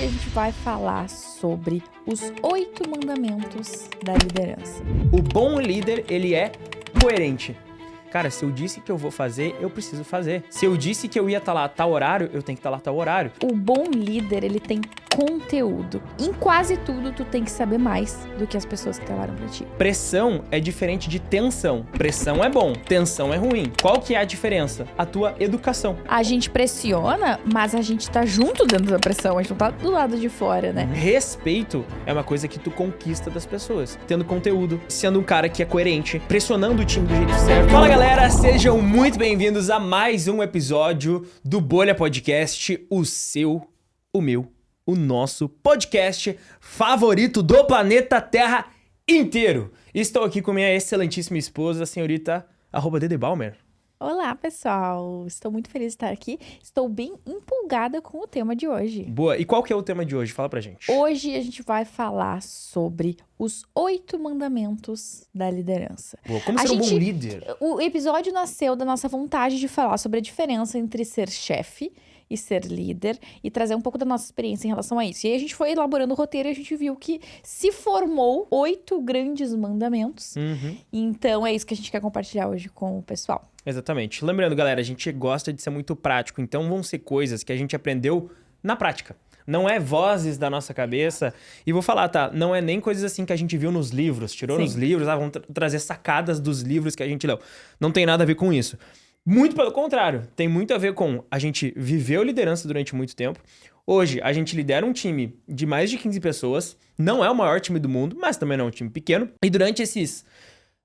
a gente vai falar sobre os 8 mandamentos da liderança. O bom líder, ele é coerente. Cara, se eu disse que eu vou fazer, eu preciso fazer. Se eu disse que eu ia estar lá a tal horário, eu tenho que estar lá a tal horário. O bom líder, ele tem conteúdo. Em quase tudo, tu tem que saber mais do que as pessoas que trabalham pra ti. Pressão é diferente de tensão. Pressão é bom, tensão é ruim. Qual que é a diferença? A tua educação. A gente pressiona, mas a gente tá junto dentro da pressão. A gente não tá do lado de fora, né? Respeito é uma coisa que tu conquista das pessoas. Tendo conteúdo, sendo um cara que é coerente, pressionando o time do jeito certo. Fala, galera, sejam muito bem-vindos a mais um episódio do Bolha Podcast, o seu, o meu, o nosso podcast favorito do planeta Terra inteiro. Estou aqui com minha excelentíssima esposa, a senhorita @DDBalmer. Olá, pessoal. Estou muito feliz de estar aqui. Estou bem empolgada com o tema de hoje. Boa. E qual que é o tema de hoje? Fala pra gente. Hoje a gente vai falar sobre os 8 mandamentos da liderança. Boa. Como ser um bom líder? O episódio nasceu da nossa vontade de falar sobre a diferença entre ser chefe e ser líder e trazer um pouco da nossa experiência em relação a isso. E aí a gente foi elaborando o roteiro e a gente viu que se formou 8 grandes mandamentos. Então é isso que a gente quer compartilhar hoje com o pessoal. Exatamente. Lembrando, galera, a gente gosta de ser muito prático, então vão ser coisas que a gente aprendeu na prática. Não é vozes da nossa cabeça. E vou falar, tá? Não é nem coisas assim que a gente viu nos livros, tirou nos livros, vamos trazer sacadas dos livros que a gente leu. Não tem nada a ver com isso. Muito pelo contrário, tem muito a ver com a gente viveu liderança durante muito tempo. Hoje, a gente lidera um time de mais de 15 pessoas. Não é o maior time do mundo, mas também não é um time pequeno. E durante esses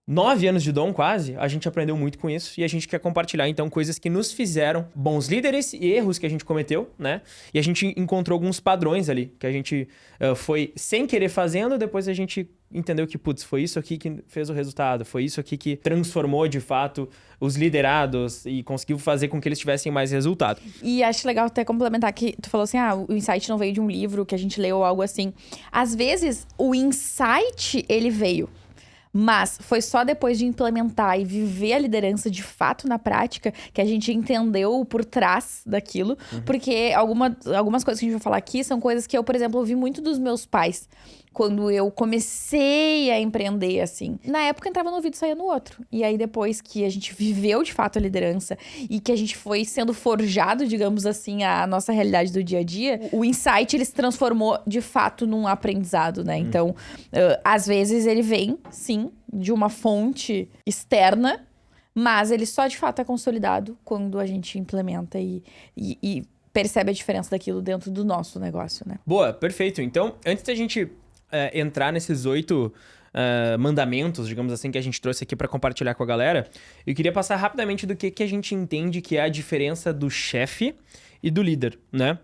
9 anos de dom, quase, a gente aprendeu muito com isso e a gente quer compartilhar, então, coisas que nos fizeram bons líderes e erros que a gente cometeu, né? E a gente encontrou alguns padrões ali, que a gente foi sem querer fazendo, depois a gente entendeu que, putz, foi isso aqui que fez o resultado, foi isso aqui que transformou, de fato, os liderados e conseguiu fazer com que eles tivessem mais resultado. E acho legal até complementar que tu falou assim, o insight não veio de um livro que a gente leu ou algo assim. Às vezes, o insight, ele veio. Mas foi só depois de implementar e viver a liderança de fato na prática que a gente entendeu por trás daquilo. Porque algumas coisas que a gente vai falar aqui são coisas que eu, por exemplo, ouvi muito dos meus pais. Quando eu comecei a empreender, assim. Na época, entrava no ouvido e saía no outro. E aí, depois que a gente viveu, de fato, a liderança e que a gente foi sendo forjado, digamos assim, a nossa realidade do dia a dia, o insight, ele se transformou, de fato, num aprendizado, né? Então, às vezes, ele vem, sim, de uma fonte externa, mas ele só, de fato, é consolidado quando a gente implementa e percebe a diferença daquilo dentro do nosso negócio, né? Boa, perfeito. Então, antes da gente entrar nesses 8 mandamentos, digamos assim, que a gente trouxe aqui para compartilhar com a galera, eu queria passar rapidamente do que a gente entende que é a diferença do chefe e do líder, né?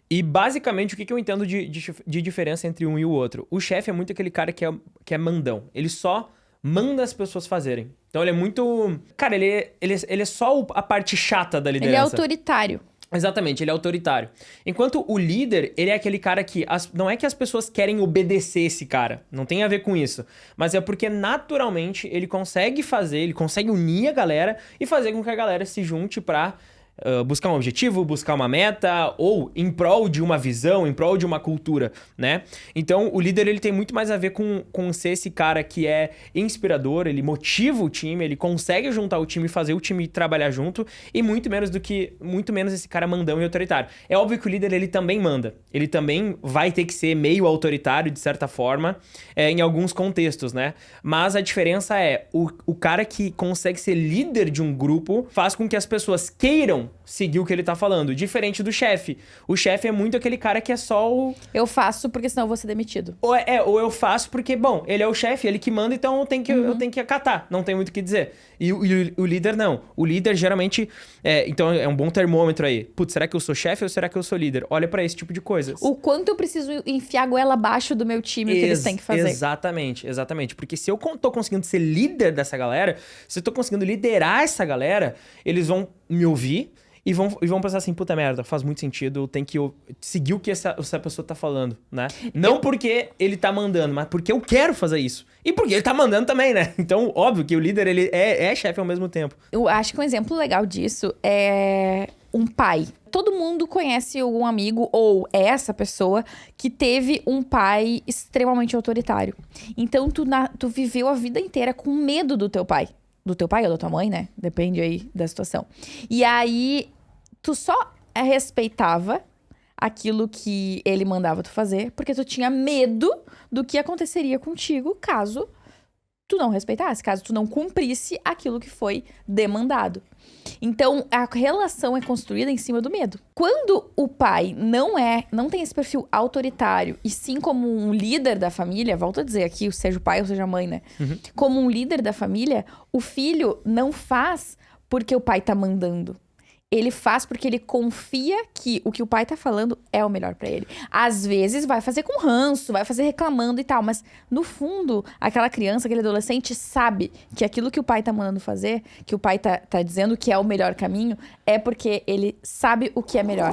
E basicamente, o que eu entendo de diferença entre um e o outro? O chefe é muito aquele cara que é mandão. Ele só manda as pessoas fazerem. Então ele é muito... Cara, ele é só a parte chata da liderança. Ele é autoritário. Exatamente, ele é autoritário. Enquanto o líder, ele é aquele cara que... não é que as pessoas querem obedecer esse cara. Não tem a ver com isso. Mas é porque, naturalmente, ele consegue unir a galera e fazer com que a galera se junte pra buscar um objetivo, buscar uma meta, ou em prol de uma visão, em prol de uma cultura, né? Então, o líder, ele tem muito mais a ver com ser esse cara que é inspirador, ele motiva o time, ele consegue juntar o time, fazer o time trabalhar junto, e muito menos esse cara mandão e autoritário. É óbvio que o líder, ele também manda. Ele também vai ter que ser meio autoritário, de certa forma, em alguns contextos, né? Mas a diferença é, o cara que consegue ser líder de um grupo faz com que as pessoas queiram seguir o que ele tá falando, diferente do chefe. O chefe é muito aquele cara que é só o... Eu faço porque senão eu vou ser demitido. Ou eu faço porque, bom, ele é o chefe, ele que manda, então eu tenho que acatar, não tem muito o que dizer. E o líder não. O líder geralmente, então é um bom termômetro aí. Putz, será que eu sou chefe ou será que eu sou líder? Olha pra esse tipo de coisas. O quanto eu preciso enfiar a goela abaixo do meu time, o que eles têm que fazer. Exatamente. Porque se eu tô conseguindo ser líder dessa galera, se eu tô conseguindo liderar essa galera, eles vão me ouvir e vão pensar assim, puta merda, faz muito sentido, tem que seguir o que essa pessoa tá falando, né? Não porque ele tá mandando, mas porque eu quero fazer isso. E porque ele tá mandando também, né? Então, óbvio que o líder, ele é chefe ao mesmo tempo. Eu acho que um exemplo legal disso é um pai. Todo mundo conhece algum amigo ou é essa pessoa que teve um pai extremamente autoritário. Então, tu viveu a vida inteira com medo do teu pai. Do teu pai ou da tua mãe, né? Depende aí da situação. E aí, tu só respeitava aquilo que ele mandava tu fazer, porque tu tinha medo do que aconteceria contigo caso tu não respeitasse, caso tu não cumprisse aquilo que foi demandado. Então, a relação é construída em cima do medo. Quando o pai não tem esse perfil autoritário, e sim como um líder da família, volto a dizer aqui, seja o pai ou seja a mãe, né? Como um líder da família, o filho não faz porque o pai tá mandando. Ele faz porque ele confia que o que o pai tá falando é o melhor pra ele. Às vezes vai fazer com ranço, vai fazer reclamando e tal, mas no fundo, aquela criança, aquele adolescente sabe que aquilo que o pai tá mandando fazer, que o pai tá dizendo que é o melhor caminho, é porque ele sabe o que é melhor.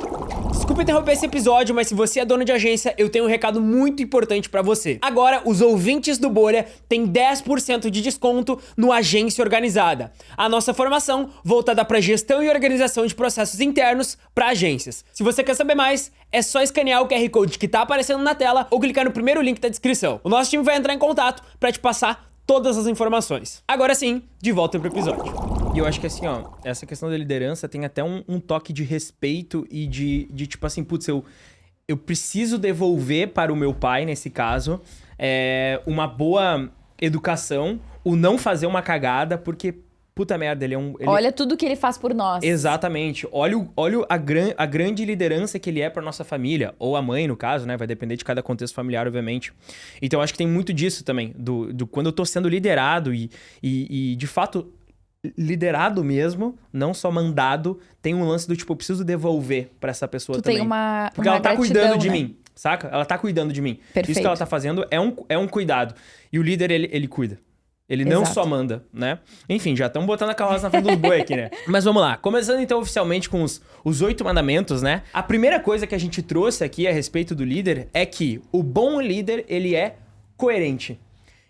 Desculpa interromper esse episódio, mas se você é dono de agência, eu tenho um recado muito importante pra você. Agora, os ouvintes do Bolha têm 10% de desconto no Agência Organizada. A nossa formação voltada pra gestão e organização de processos internos para agências. Se você quer saber mais, é só escanear o QR Code que tá aparecendo na tela ou clicar no primeiro link da descrição. O nosso time vai entrar em contato para te passar todas as informações. Agora sim, de volta pro episódio. E eu acho que assim, ó, essa questão da liderança tem até um toque de respeito e de tipo assim, putz, eu preciso devolver para o meu pai, nesse caso, uma boa educação, o não fazer uma cagada, porque puta merda, Olha tudo que ele faz por nós. Exatamente. Olha a grande liderança que ele é pra nossa família. Ou a mãe, no caso, né? Vai depender de cada contexto familiar, obviamente. Então, acho que tem muito disso também. Do quando eu tô sendo liderado e de fato, liderado mesmo, não só mandado, tem um lance do tipo, eu preciso devolver pra essa pessoa também. Porque ela tá cuidando de mim, saca? Ela tá cuidando de mim. Perfeito. Isso que ela tá fazendo é um cuidado. E o líder, ele cuida. Ele não só manda, né? Enfim, já estamos botando a carroça na frente dos boi aqui, né? Mas vamos lá. Começando então oficialmente com os 8 mandamentos, né? A primeira coisa que a gente trouxe aqui a respeito do líder é que o bom líder, ele é coerente.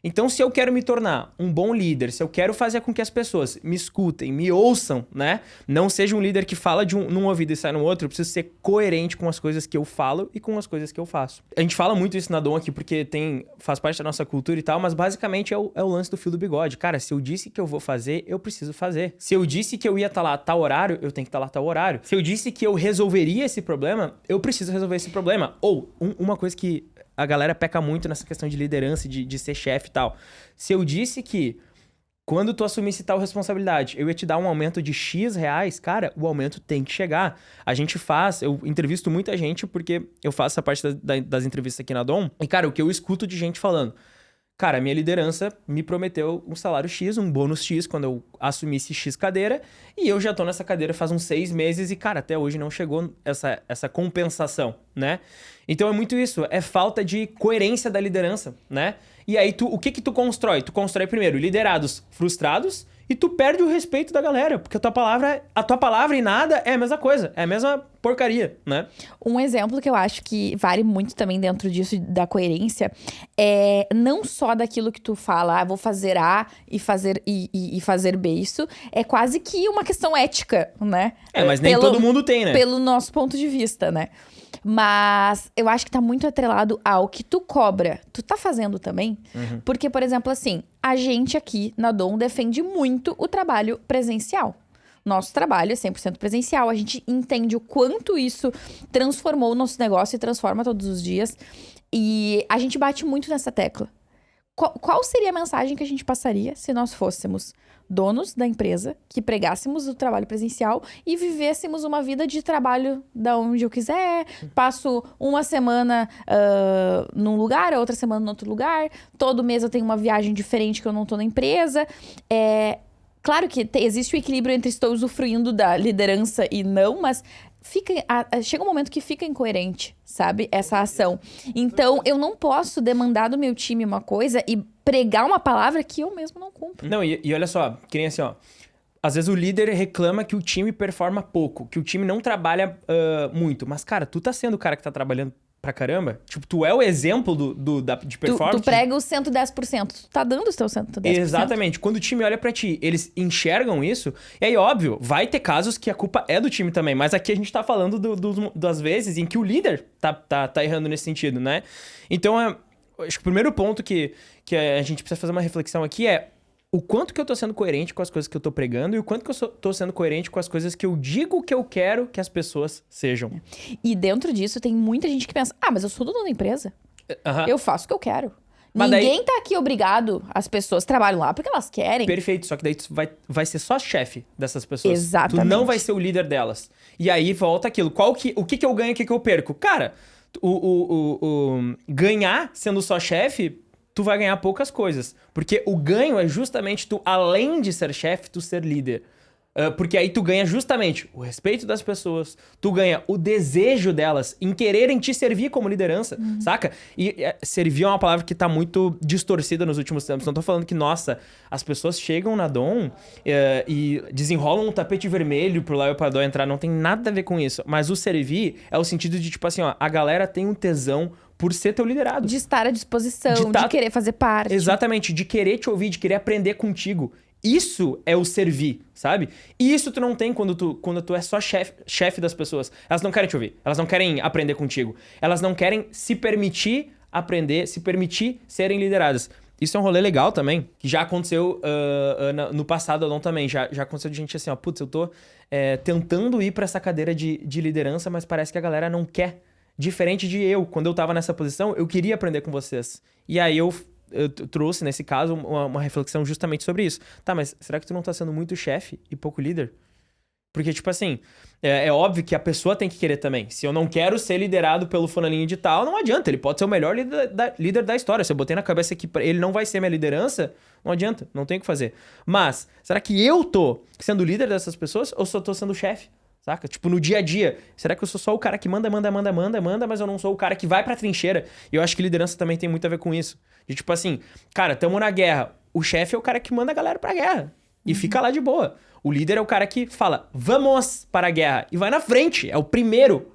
Então, se eu quero me tornar um bom líder, se eu quero fazer com que as pessoas me escutem, me ouçam, né? Não seja um líder que fala num ouvido e sai no outro, eu preciso ser coerente com as coisas que eu falo e com as coisas que eu faço. A gente fala muito isso na Dom aqui porque faz parte da nossa cultura e tal, mas basicamente é o lance do fio do bigode. Cara, se eu disse que eu vou fazer, eu preciso fazer. Se eu disse que eu ia estar lá a tal horário, eu tenho que estar lá a tal horário. Se eu disse que eu resolveria esse problema, eu preciso resolver esse problema. Ou, uma coisa que a galera peca muito nessa questão de liderança, de ser chefe e tal. Se eu disse que quando tu assumisse tal responsabilidade, eu ia te dar um aumento de X reais, cara, o aumento tem que chegar. Eu entrevisto muita gente porque eu faço essa parte das entrevistas aqui na Dom. E, cara, o que eu escuto de gente falando, cara, a minha liderança me prometeu um salário X, um bônus X, quando eu assumisse X cadeira, e eu já tô nessa cadeira faz uns 6 meses e, cara, até hoje não chegou essa compensação, né? Então é muito isso, é falta de coerência da liderança, né? E aí, o que tu constrói? Tu constrói primeiro liderados frustrados e tu perde o respeito da galera, porque a tua palavra e nada é a mesma coisa, é a mesma porcaria, né? Um exemplo que eu acho que vale muito também dentro disso, da coerência, é não só daquilo que tu fala, vou fazer A e fazer B, isso é quase que uma questão ética, né? Mas nem todo mundo tem, né? Pelo nosso ponto de vista, né? Mas eu acho que tá muito atrelado ao que tu cobra. Tu tá fazendo também? Uhum. Porque, por exemplo, assim, a gente aqui na Dom defende muito o trabalho presencial. Nosso trabalho é 100% presencial. A gente entende o quanto isso transformou o nosso negócio e transforma todos os dias. E a gente bate muito nessa tecla. Qual seria a mensagem que a gente passaria se nós fôssemos donos da empresa, que pregássemos o trabalho presencial e vivêssemos uma vida de trabalho da onde eu quiser, passo uma semana num lugar, a outra semana em outro lugar, todo mês eu tenho uma viagem diferente que eu não tô na empresa. Claro que existe o equilíbrio entre estou usufruindo da liderança e não, mas chega um momento que fica incoerente, sabe? Essa ação. Então, eu não posso demandar do meu time uma coisa e pregar uma palavra que eu mesmo não cumpro. Não, e olha só, que nem assim, ó. Às vezes o líder reclama que o time performa pouco, que o time não trabalha muito. Mas, cara, tu tá sendo o cara que tá trabalhando pra caramba, tipo, tu é o exemplo de performance. Tu prega os 110%. Tu tá dando os teus 110%. Exatamente. Quando o time olha pra ti, eles enxergam isso. E aí, óbvio, vai ter casos que a culpa é do time também. Mas aqui a gente tá falando das vezes em que o líder tá errando nesse sentido, né? Então, acho que o primeiro ponto que a gente precisa fazer uma reflexão aqui é o quanto que eu tô sendo coerente com as coisas que eu tô pregando e o quanto que eu tô sendo coerente com as coisas que eu digo que eu quero que as pessoas sejam. E dentro disso, tem muita gente que pensa, mas eu sou dono da empresa. Eu faço o que eu quero. Mas Ninguém tá aqui obrigado. As pessoas trabalham lá porque elas querem. Perfeito, só que daí tu vai ser só chefe dessas pessoas. Exatamente. Tu não vai ser o líder delas. E aí volta aquilo. O que eu ganho e o que eu perco? Cara, ganhar sendo só chefe, tu vai ganhar poucas coisas. Porque o ganho é justamente tu, além de ser chefe, tu ser líder. Porque aí tu ganha justamente o respeito das pessoas, tu ganha o desejo delas em quererem te servir como liderança, saca? E servir é uma palavra que tá muito distorcida nos últimos tempos. Não tô falando que, nossa, as pessoas chegam na Dom e desenrolam um tapete vermelho pro Léo e pra Dom entrar. Não tem nada a ver com isso. Mas o servir é o sentido de, tipo assim, ó, a galera tem um tesão por ser teu liderado. De estar à disposição, de querer fazer parte. Exatamente, de querer te ouvir, de querer aprender contigo. Isso é o servir, sabe? E isso tu não tem quando tu é só chefe das pessoas. Elas não querem te ouvir, elas não querem aprender contigo. Elas não querem se permitir aprender, se permitir serem lideradas. Isso é um rolê legal também, que já aconteceu no passado, não também. Já aconteceu de gente assim, ó, putz, eu tô tentando ir pra essa cadeira de liderança, mas parece que a galera não quer. Diferente de eu, quando eu tava nessa posição, eu queria aprender com vocês. E aí eu trouxe, nesse caso, uma reflexão justamente sobre isso. Tá, mas será que tu não tá sendo muito chefe e pouco líder? Porque, tipo assim, é óbvio que a pessoa tem que querer também. Se eu não quero ser liderado pelo fulaninho de tal, não adianta. Ele pode ser o melhor líder da história. Se eu botei na cabeça que ele não vai ser minha liderança, não adianta. Não tem o que fazer. Mas, será que eu tô sendo líder dessas pessoas ou só tô sendo chefe? Saca? Tipo, no dia a dia. Será que eu sou só o cara que manda, mas eu não sou o cara que vai pra trincheira? E eu acho que liderança também tem muito a ver com isso. De tipo assim, cara, tamo na guerra. O chefe é o cara que manda a galera pra guerra. E fica lá de boa. O líder é o cara que fala, vamos para a guerra. E vai na frente. É o primeiro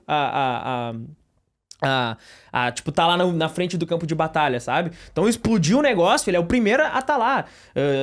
tipo, tá lá na frente do campo de batalha, sabe? Então explodiu o negócio, ele é o primeiro a tá lá.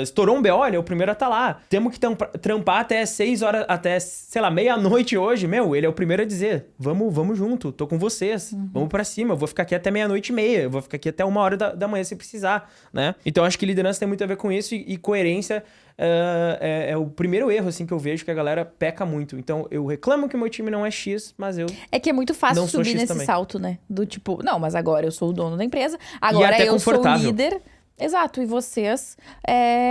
Estourou um BO, ele é o primeiro a tá lá. Temos que trampar até 6 horas, até, sei lá, meia-noite hoje. Ele é o primeiro a dizer, vamos junto, tô com vocês, vamos pra cima, eu vou ficar aqui até meia-noite e meia, eu vou ficar aqui até 1h da manhã se precisar, né? Então acho que liderança tem muito a ver com isso e coerência é o primeiro erro, assim, que eu vejo que a galera peca muito. Então eu reclamo que o meu time não é X, mas eu É que é muito fácil não sou subir X nesse também. salto, né? Do tipo, não, mas agora eu sou o dono da empresa, agora até eu sou o confortável. líder. Exato, e vocês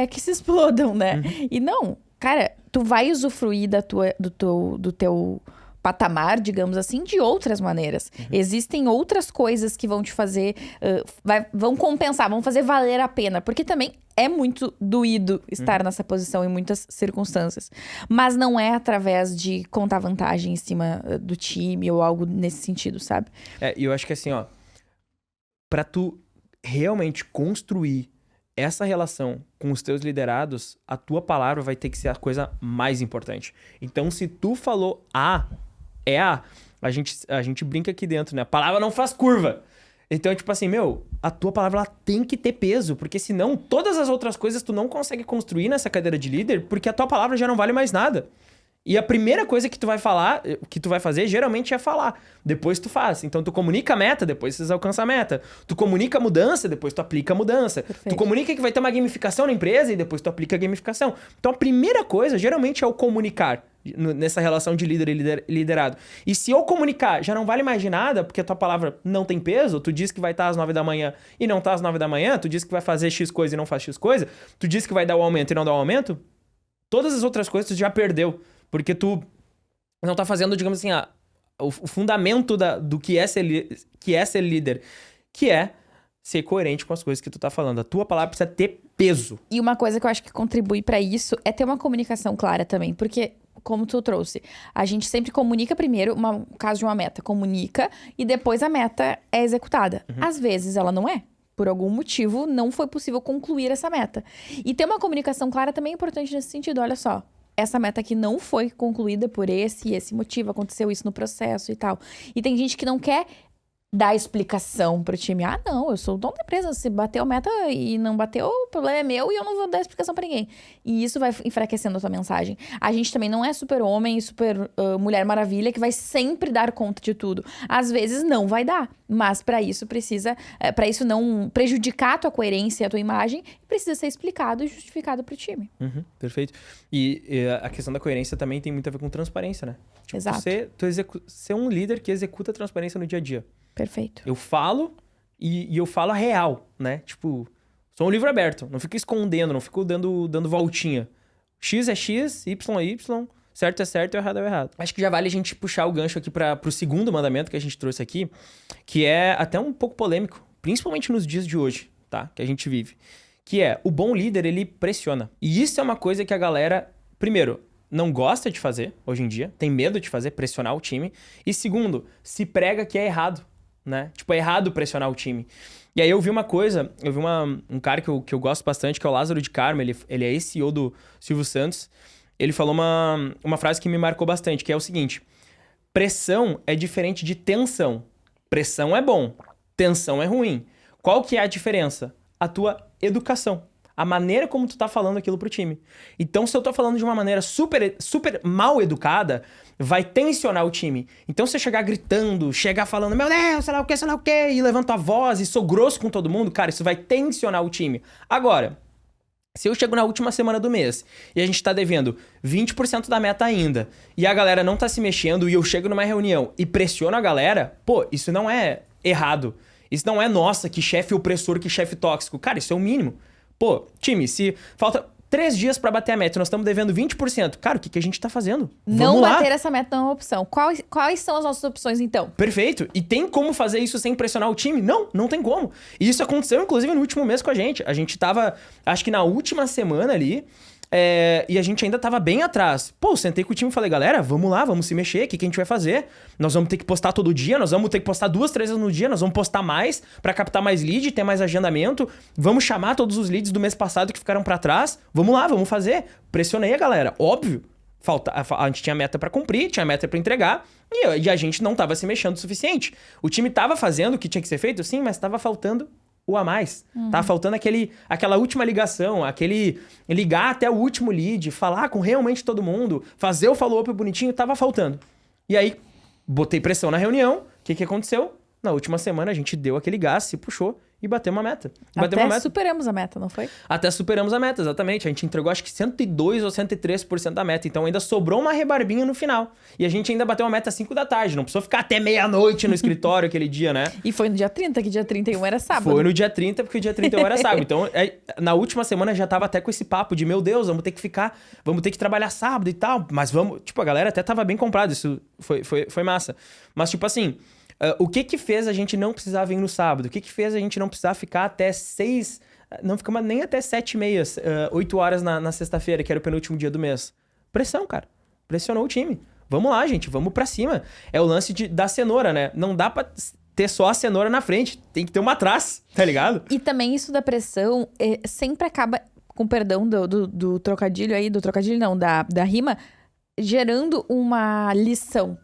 que se explodam, né? E não, cara, tu vai usufruir do teu patamar, digamos assim, de outras maneiras. Existem outras coisas que vão te fazer, vão compensar, vão fazer valer a pena. Porque também é muito doído estar nessa posição em muitas circunstâncias. Mas não é através de contar vantagem em cima do time ou algo nesse sentido, sabe? E eu acho que assim, ó, pra tu realmente construir essa relação com os teus liderados, a tua palavra vai ter que ser a coisa mais importante. Então, se tu falou a gente brinca aqui dentro, né? A palavra não faz curva. Então, tipo assim, a tua palavra ela tem que ter peso, porque senão todas as outras coisas tu não consegue construir nessa cadeira de líder, porque a tua palavra já não vale mais nada. E a primeira coisa que tu vai fazer, geralmente é falar. Depois tu faz. Então tu comunica a meta, depois você alcança a meta. Tu comunica a mudança, depois tu aplica a mudança. Perfeito. Tu comunica que vai ter uma gamificação na empresa e depois tu aplica a gamificação. Então a primeira coisa, geralmente, é o comunicar nessa relação de líder e liderado. E se eu comunicar já não vale mais de nada, porque a tua palavra não tem peso, tu diz que vai estar às 9 da manhã e não tá às 9 da manhã, tu diz que vai fazer X coisa e não faz X coisa, tu diz que vai dar o aumento e não dá o aumento, todas as outras coisas tu já perdeu. Porque tu não tá fazendo, digamos assim, o fundamento do que é ser líder, que é ser coerente com as coisas que tu tá falando. A tua palavra precisa ter peso. E uma coisa que eu acho que contribui pra isso é ter uma comunicação clara também. Porque, como tu trouxe, a gente sempre comunica primeiro, no caso de uma meta, comunica e depois a meta é executada. Às vezes ela não é. Por algum motivo, não foi possível concluir essa meta. E ter uma comunicação clara também é importante nesse sentido. Olha só, essa meta aqui não foi concluída por esse motivo, aconteceu isso no processo e tal. E tem gente que não quer dar explicação pro time. Ah, não, eu sou o dono da empresa. Se bateu a meta e não bateu, o problema é meu e eu não vou dar explicação pra ninguém. E isso vai enfraquecendo a tua mensagem. A gente também não é super-homem e super-mulher maravilha que vai sempre dar conta de tudo. Às vezes não vai dar, mas pra isso precisa... pra isso não prejudicar a tua coerência e a tua imagem, precisa ser explicado e justificado pro time. Perfeito. E a questão da coerência também tem muito a ver com transparência, né? Tipo, Exato. Ser um líder que executa a transparência no dia a dia. Perfeito. Eu falo e eu falo a real, né? Tipo, sou um livro aberto. Não fico escondendo, não fico dando voltinha. X é X, Y é Y, certo é certo e errado é errado. Acho que já vale a gente puxar o gancho aqui pro segundo mandamento que a gente trouxe aqui, que é até um pouco polêmico, principalmente nos dias de hoje, tá? Que a gente vive. Que é, o bom líder, ele pressiona. E isso é uma coisa que a galera, primeiro, não gosta de fazer hoje em dia, tem medo de fazer, pressionar o time. E segundo, se prega que é errado, né? Tipo, é errado pressionar o time. E aí eu vi uma coisa, um cara que eu gosto bastante, que é o Lázaro de Carmo, ele é ex-CEO do Silvio Santos. Ele falou uma frase que me marcou bastante, que é o seguinte: pressão é diferente de tensão. Pressão é bom, tensão é ruim. Qual que é a diferença? A tua educação. A maneira como tu tá falando aquilo pro time. Então, se eu tô falando de uma maneira super, super mal educada, vai tensionar o time. Então, se eu chegar gritando, chegar falando, meu Deus, sei lá o quê, e levanto a voz e sou grosso com todo mundo, cara, isso vai tensionar o time. Agora, se eu chego na última semana do mês e a gente tá devendo 20% da meta ainda, e a galera não tá se mexendo, e eu chego numa reunião e pressiono a galera, pô, isso não é errado. Isso não é, nossa, que chefe opressor, que chefe tóxico. Cara, isso é o mínimo. Pô, time, se falta 3 dias pra bater a meta e nós estamos devendo 20%, cara, o que a gente tá fazendo? Não bater essa meta não é uma opção. Quais são as nossas opções, então? Perfeito. E tem como fazer isso sem pressionar o time? Não tem como. E isso aconteceu, inclusive, no último mês com a gente. A gente tava, acho que na última semana ali, e a gente ainda tava bem atrás. Pô, eu sentei com o time e falei, galera, vamos lá, vamos se mexer, o que a gente vai fazer? Nós vamos ter que postar todo dia, nós vamos ter que postar 2, 3 vezes no dia, nós vamos postar mais pra captar mais lead, ter mais agendamento, vamos chamar todos os leads do mês passado que ficaram pra trás, vamos lá, vamos fazer. Pressionei a galera, óbvio. A gente tinha meta pra cumprir, tinha meta pra entregar, e a gente não tava se mexendo o suficiente. O time tava fazendo o que tinha que ser feito, sim, mas tava faltando o a mais. Tá faltando aquela última ligação, aquele ligar até o último lead, falar com realmente todo mundo, fazer o follow-up bonitinho, tava faltando. E aí, botei pressão na reunião, o que aconteceu? Na última semana a gente deu aquele gás, se puxou e bateu uma meta. Superamos a meta, não foi? Até superamos a meta, exatamente. A gente entregou acho que 102 ou 103% da meta. Então ainda sobrou uma rebarbinha no final. E a gente ainda bateu uma meta às 5 da tarde. Não precisou ficar até meia-noite no escritório aquele dia, né? E foi no dia 30, que dia 31 era sábado. Foi no dia 30, porque o dia 31 era sábado. Então, na última semana já tava até com esse papo de, meu Deus, vamos ter que trabalhar sábado e tal. Mas vamos... Tipo, a galera até tava bem comprada. Isso foi massa. Mas, tipo assim... o que fez a gente não precisar vir no sábado? O que fez a gente não precisar ficar até 6... Não ficamos nem até 7h30, 8 horas na sexta-feira, que era o penúltimo dia do mês. Pressão, cara. Pressionou o time. Vamos lá, gente. Vamos pra cima. É o lance da cenoura, né? Não dá pra ter só a cenoura na frente. Tem que ter uma atrás, tá ligado? E também isso da pressão sempre acaba, com perdão do trocadilho aí, do trocadilho não, da rima, gerando uma lição.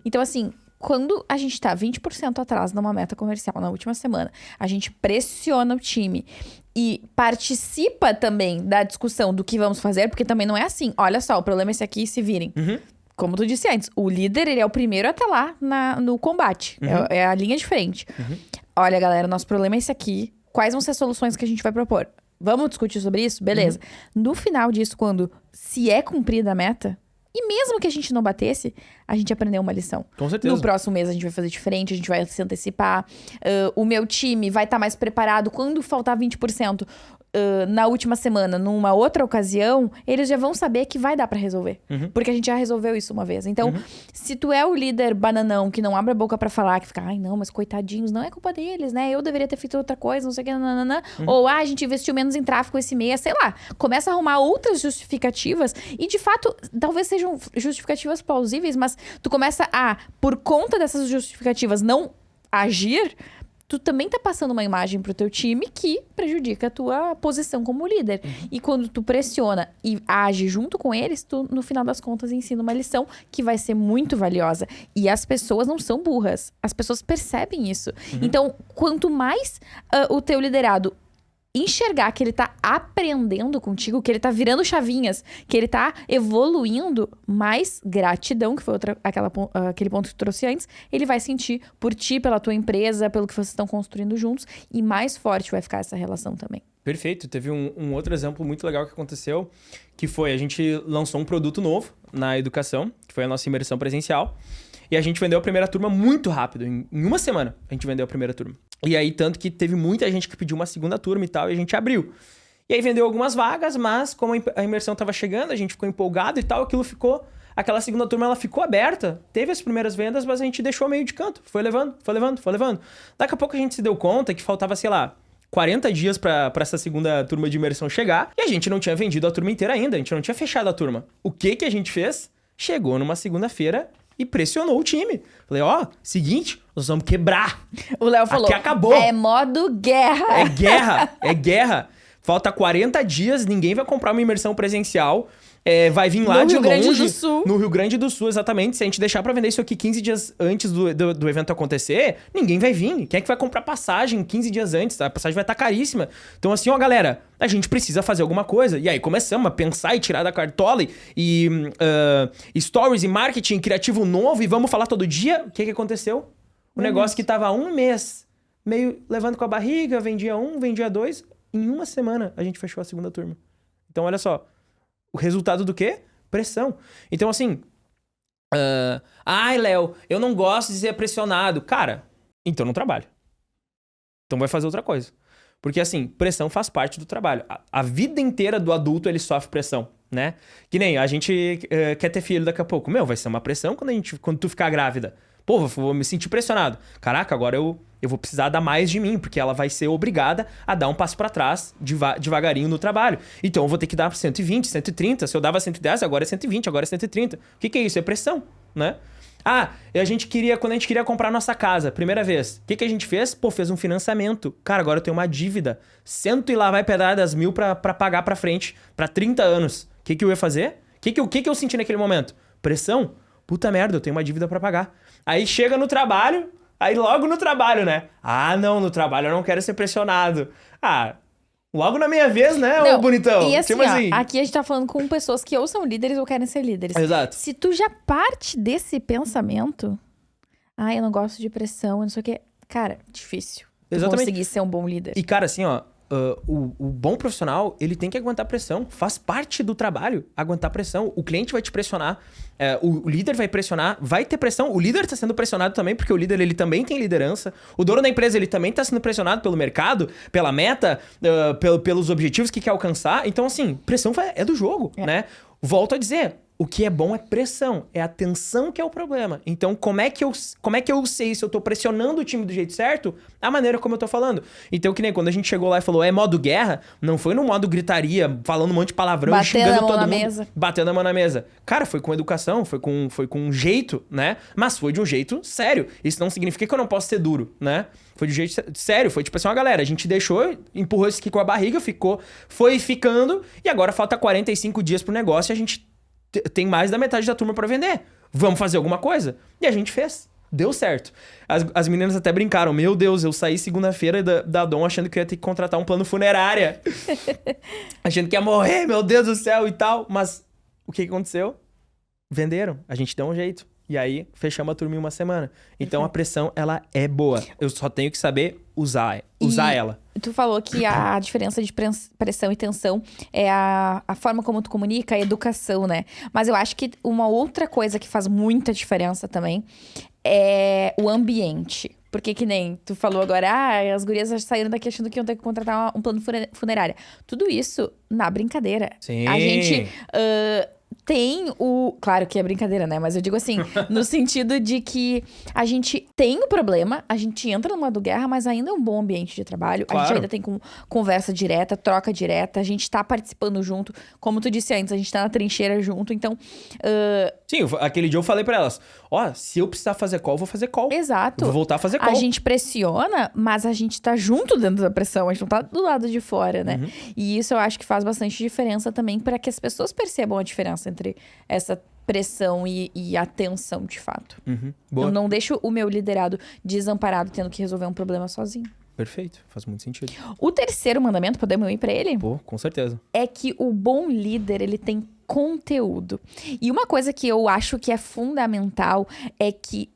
Então, assim... Quando a gente tá 20% atrás numa meta comercial na última semana, a gente pressiona o time e participa também da discussão do que vamos fazer, porque também não é assim. Olha só, o problema é esse aqui, se virem. Como tu disse antes, o líder, ele é o primeiro a estar lá no combate. É a linha de frente. Olha, galera, nosso problema é esse aqui. Quais vão ser as soluções que a gente vai propor? Vamos discutir sobre isso? Beleza. No final disso, quando se é cumprida a meta... E mesmo que a gente não batesse, a gente aprendeu uma lição. Com certeza. No próximo mês a gente vai fazer diferente, a gente vai se antecipar. O meu time vai estar mais preparado. Quando faltar 20% na última semana, numa outra ocasião, eles já vão saber que vai dar pra resolver. Porque a gente já resolveu isso uma vez. Então, se tu é o líder bananão que não abre a boca pra falar, que fica, ai não, mas coitadinhos, não é culpa deles, né? Eu deveria ter feito outra coisa, não sei o que, nananã. Ou, a gente investiu menos em tráfego esse mês, sei lá. Começa a arrumar outras justificativas e, de fato, talvez sejam justificativas plausíveis, mas tu começa a, por conta dessas justificativas, não agir... tu também tá passando uma imagem pro teu time que prejudica a tua posição como líder. E quando tu pressiona e age junto com eles, tu, no final das contas, ensina uma lição que vai ser muito valiosa. E as pessoas não são burras. As pessoas percebem isso. Então, quanto mais o teu liderado enxergar que ele tá aprendendo contigo, que ele tá virando chavinhas, que ele tá evoluindo, mais gratidão, que foi aquele ponto que tu trouxe antes, ele vai sentir por ti, pela tua empresa, pelo que vocês estão construindo juntos, e mais forte vai ficar essa relação também. Perfeito. Teve um outro exemplo muito legal que aconteceu, que foi, a gente lançou um produto novo na educação, que foi a nossa imersão presencial, e a gente vendeu a primeira turma muito rápido. Em uma semana, a gente vendeu a primeira turma. E aí, tanto que teve muita gente que pediu uma segunda turma e tal, e a gente abriu. E aí, vendeu algumas vagas, mas como a imersão tava chegando, a gente ficou empolgado e tal, aquilo ficou... Aquela segunda turma, ela ficou aberta, teve as primeiras vendas, mas a gente deixou meio de canto. Foi levando. Daqui a pouco a gente se deu conta que faltava, sei lá, 40 dias pra essa segunda turma de imersão chegar, e a gente não tinha vendido a turma inteira ainda, a gente não tinha fechado a turma. O que a gente fez? Chegou numa segunda-feira e pressionou o time. Falei, seguinte, nós vamos quebrar. O Léo falou, aqui acabou. É modo guerra. É guerra. Falta 40 dias, ninguém vai comprar uma imersão presencial. Vai vir lá de longe. No Rio Grande do Sul. No Rio Grande do Sul, exatamente. Se a gente deixar pra vender isso aqui 15 dias antes do evento acontecer, ninguém vai vir. Quem é que vai comprar passagem 15 dias antes? A passagem vai estar caríssima. Então assim, galera, a gente precisa fazer alguma coisa. E aí começamos a pensar e tirar da cartola e stories e marketing criativo novo e vamos falar todo dia. O que aconteceu? O negócio que tava 1 mês meio levando com a barriga, vendia 1, vendia 2. Em uma semana a gente fechou a segunda turma. Então olha só. O resultado do quê? Pressão. Então, assim... Léo, eu não gosto de ser pressionado. Cara, então não trabalha. Então vai fazer outra coisa. Porque, assim, pressão faz parte do trabalho. A vida inteira do adulto, ele sofre pressão, né? Que nem a gente quer ter filho daqui a pouco. Vai ser uma pressão quando tu ficar grávida. Pô, vou me sentir pressionado. Caraca, agora eu vou precisar dar mais de mim, porque ela vai ser obrigada a dar um passo pra trás devagarinho no trabalho. Então eu vou ter que dar 120, 130. Se eu dava 110, agora é 120, agora é 130. O que é isso? É pressão, né? Quando a gente queria comprar nossa casa, primeira vez, o que a gente fez? Fez um financiamento. Cara, agora eu tenho uma dívida. Cento e lá vai pedadas mil pra pagar pra frente, pra 30 anos. O que eu ia fazer? O que eu senti naquele momento? Pressão? Puta merda, eu tenho uma dívida pra pagar. Aí chega no trabalho, aí logo no trabalho, né? Não, no trabalho eu não quero ser pressionado. Logo na minha vez, né, ô bonitão? E assim, aqui a gente tá falando com pessoas que ou são líderes ou querem ser líderes. Exato. Se tu já parte desse pensamento, eu não gosto de pressão, não sei o quê. Cara, difícil. Exatamente. Conseguir ser um bom líder. E cara, assim, o bom profissional, ele tem que aguentar pressão. Faz parte do trabalho aguentar pressão. O cliente vai te pressionar, o líder vai pressionar, vai ter pressão. O líder está sendo pressionado também, porque o líder, ele também tem liderança. O dono da empresa, ele também está sendo pressionado pelo mercado, pela meta, pelos objetivos que quer alcançar. Então, assim, pressão é do jogo, né? Volto a dizer, o que é bom é pressão, é a tensão que é o problema. Então, como é que eu sei se eu tô pressionando o time do jeito certo? A maneira como eu tô falando. Então, que nem quando a gente chegou lá e falou, modo guerra, não foi no modo gritaria, falando um monte de palavrão, xingando todo mundo. Mesa. Batendo a mão na mesa. Cara, foi com educação, foi com jeito, né? Mas foi de um jeito sério. Isso não significa que eu não posso ser duro, né? Foi de um jeito sério, foi tipo assim, galera, a gente deixou, empurrou isso aqui com a barriga, foi ficando, e agora falta 45 dias pro negócio e a gente tem mais da metade da turma pra vender. Vamos fazer alguma coisa? E a gente fez. Deu certo. As meninas até brincaram. Meu Deus, eu saí segunda-feira da Dom achando que eu ia ter que contratar um plano funerária. Achando que ia morrer, meu Deus do céu e tal. Mas o que aconteceu? Venderam. A gente deu um jeito. E aí, fechamos a turma em uma semana. Então, a pressão, ela é boa. Eu só tenho que saber usar ela. Tu falou que a diferença de pressão e tensão é a forma como tu comunica, a educação, né? Mas eu acho que uma outra coisa que faz muita diferença também é o ambiente. Porque que nem tu falou agora, as gurias já saíram daqui achando que iam ter que contratar um plano funerário. Tudo isso na brincadeira. Sim. A gente... tem o... Claro que é brincadeira, né? Mas eu digo assim, no sentido de que a gente tem o problema, a gente entra numa guerra, mas ainda é um bom ambiente de trabalho. Claro. A gente ainda tem conversa direta, troca direta, a gente tá participando junto. Como tu disse antes, a gente tá na trincheira junto, então... Sim, aquele dia eu falei pra elas, Ó, se eu precisar fazer call, eu vou fazer call. Exato. Eu vou voltar a fazer call. A gente pressiona, mas a gente tá junto dentro da pressão, a gente não tá do lado de fora, né? E isso eu acho que faz bastante diferença também para que as pessoas percebam a diferença entre essa pressão e a tensão, de fato. Boa. Eu não deixo o meu liderado desamparado tendo que resolver um problema sozinho. Perfeito, faz muito sentido. O terceiro mandamento, podemos ir pra ele? Pô, com certeza. É que o bom líder, ele tem conteúdo. E uma coisa que eu acho que é fundamental é que,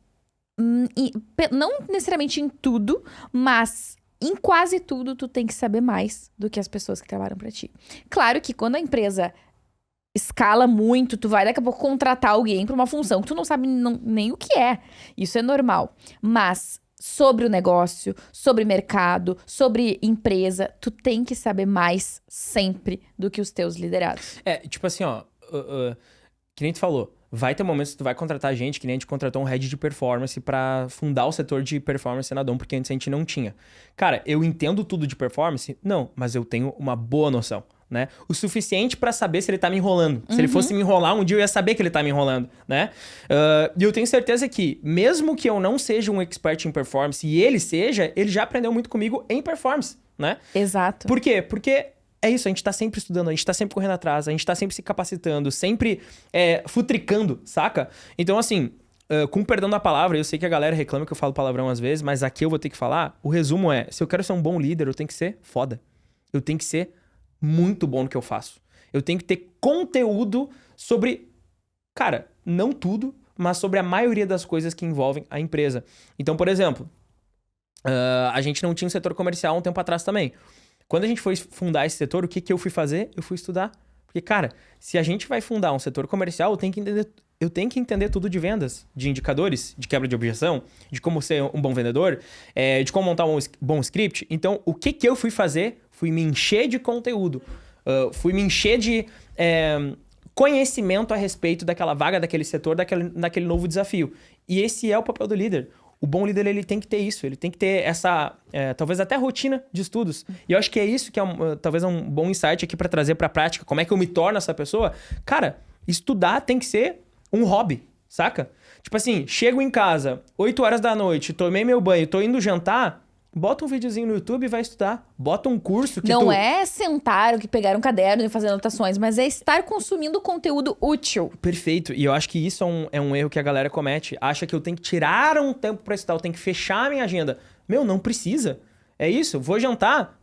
não necessariamente em tudo, mas em quase tudo, tu tem que saber mais do que as pessoas que trabalham pra ti. Claro que quando a empresa escala muito, tu vai daqui a pouco contratar alguém pra uma função que tu não sabe nem o que é. Isso é normal. Mas sobre o negócio, sobre mercado, sobre empresa, tu tem que saber mais sempre do que os teus liderados. Tipo assim, ó, que nem tu falou, vai ter momentos que tu vai contratar gente, que nem a gente contratou um head de performance pra fundar o setor de performance na Dom, porque antes a gente não tinha. Cara, eu entendo tudo de performance? Não, mas eu tenho uma boa noção. Né? O suficiente pra saber se ele tá me enrolando. Se ele fosse me enrolar, um dia eu ia saber que ele tá me enrolando, né? E eu tenho certeza que, mesmo que eu não seja um expert em performance e ele seja, ele já aprendeu muito comigo em performance, né? Exato. Por quê? Porque é isso, a gente tá sempre estudando, a gente tá sempre correndo atrás, a gente tá sempre se capacitando, sempre futricando, saca? Então, assim, com perdão da palavra, eu sei que a galera reclama que eu falo palavrão às vezes, mas aqui eu vou ter que falar, o resumo é, se eu quero ser um bom líder, eu tenho que ser foda. Eu tenho que ser muito bom no que eu faço. Eu tenho que ter conteúdo sobre, cara, não tudo, mas sobre a maioria das coisas que envolvem a empresa. Então, por exemplo, a gente não tinha um setor comercial um tempo atrás também. Quando a gente foi fundar esse setor, o que eu fui fazer? Eu fui estudar. Porque, cara, se a gente vai fundar um setor comercial, eu tenho que entender tudo de vendas, de indicadores, de quebra de objeção, de como ser um bom vendedor, de como montar um bom script. Então, o que eu fui fazer? Fui me encher de conteúdo. Fui me encher de conhecimento a respeito daquela vaga, daquele setor, daquele novo desafio. E esse é o papel do líder. O bom líder, ele tem que ter isso. Ele tem que ter essa, talvez até rotina de estudos. E eu acho que é isso que talvez é um bom insight aqui para trazer para a prática. Como é que eu me torno essa pessoa? Cara, estudar tem que ser um hobby, saca? Tipo assim, chego em casa, 8 horas da noite, tomei meu banho, tô indo jantar, bota um videozinho no YouTube e vai estudar. Bota um curso que Não é sentar, que pegar um caderno e fazer anotações, mas é estar consumindo conteúdo útil. Perfeito. E eu acho que isso é um erro que a galera comete. Acha que eu tenho que tirar um tempo pra estudar, eu tenho que fechar a minha agenda. Meu, não precisa. É isso, vou jantar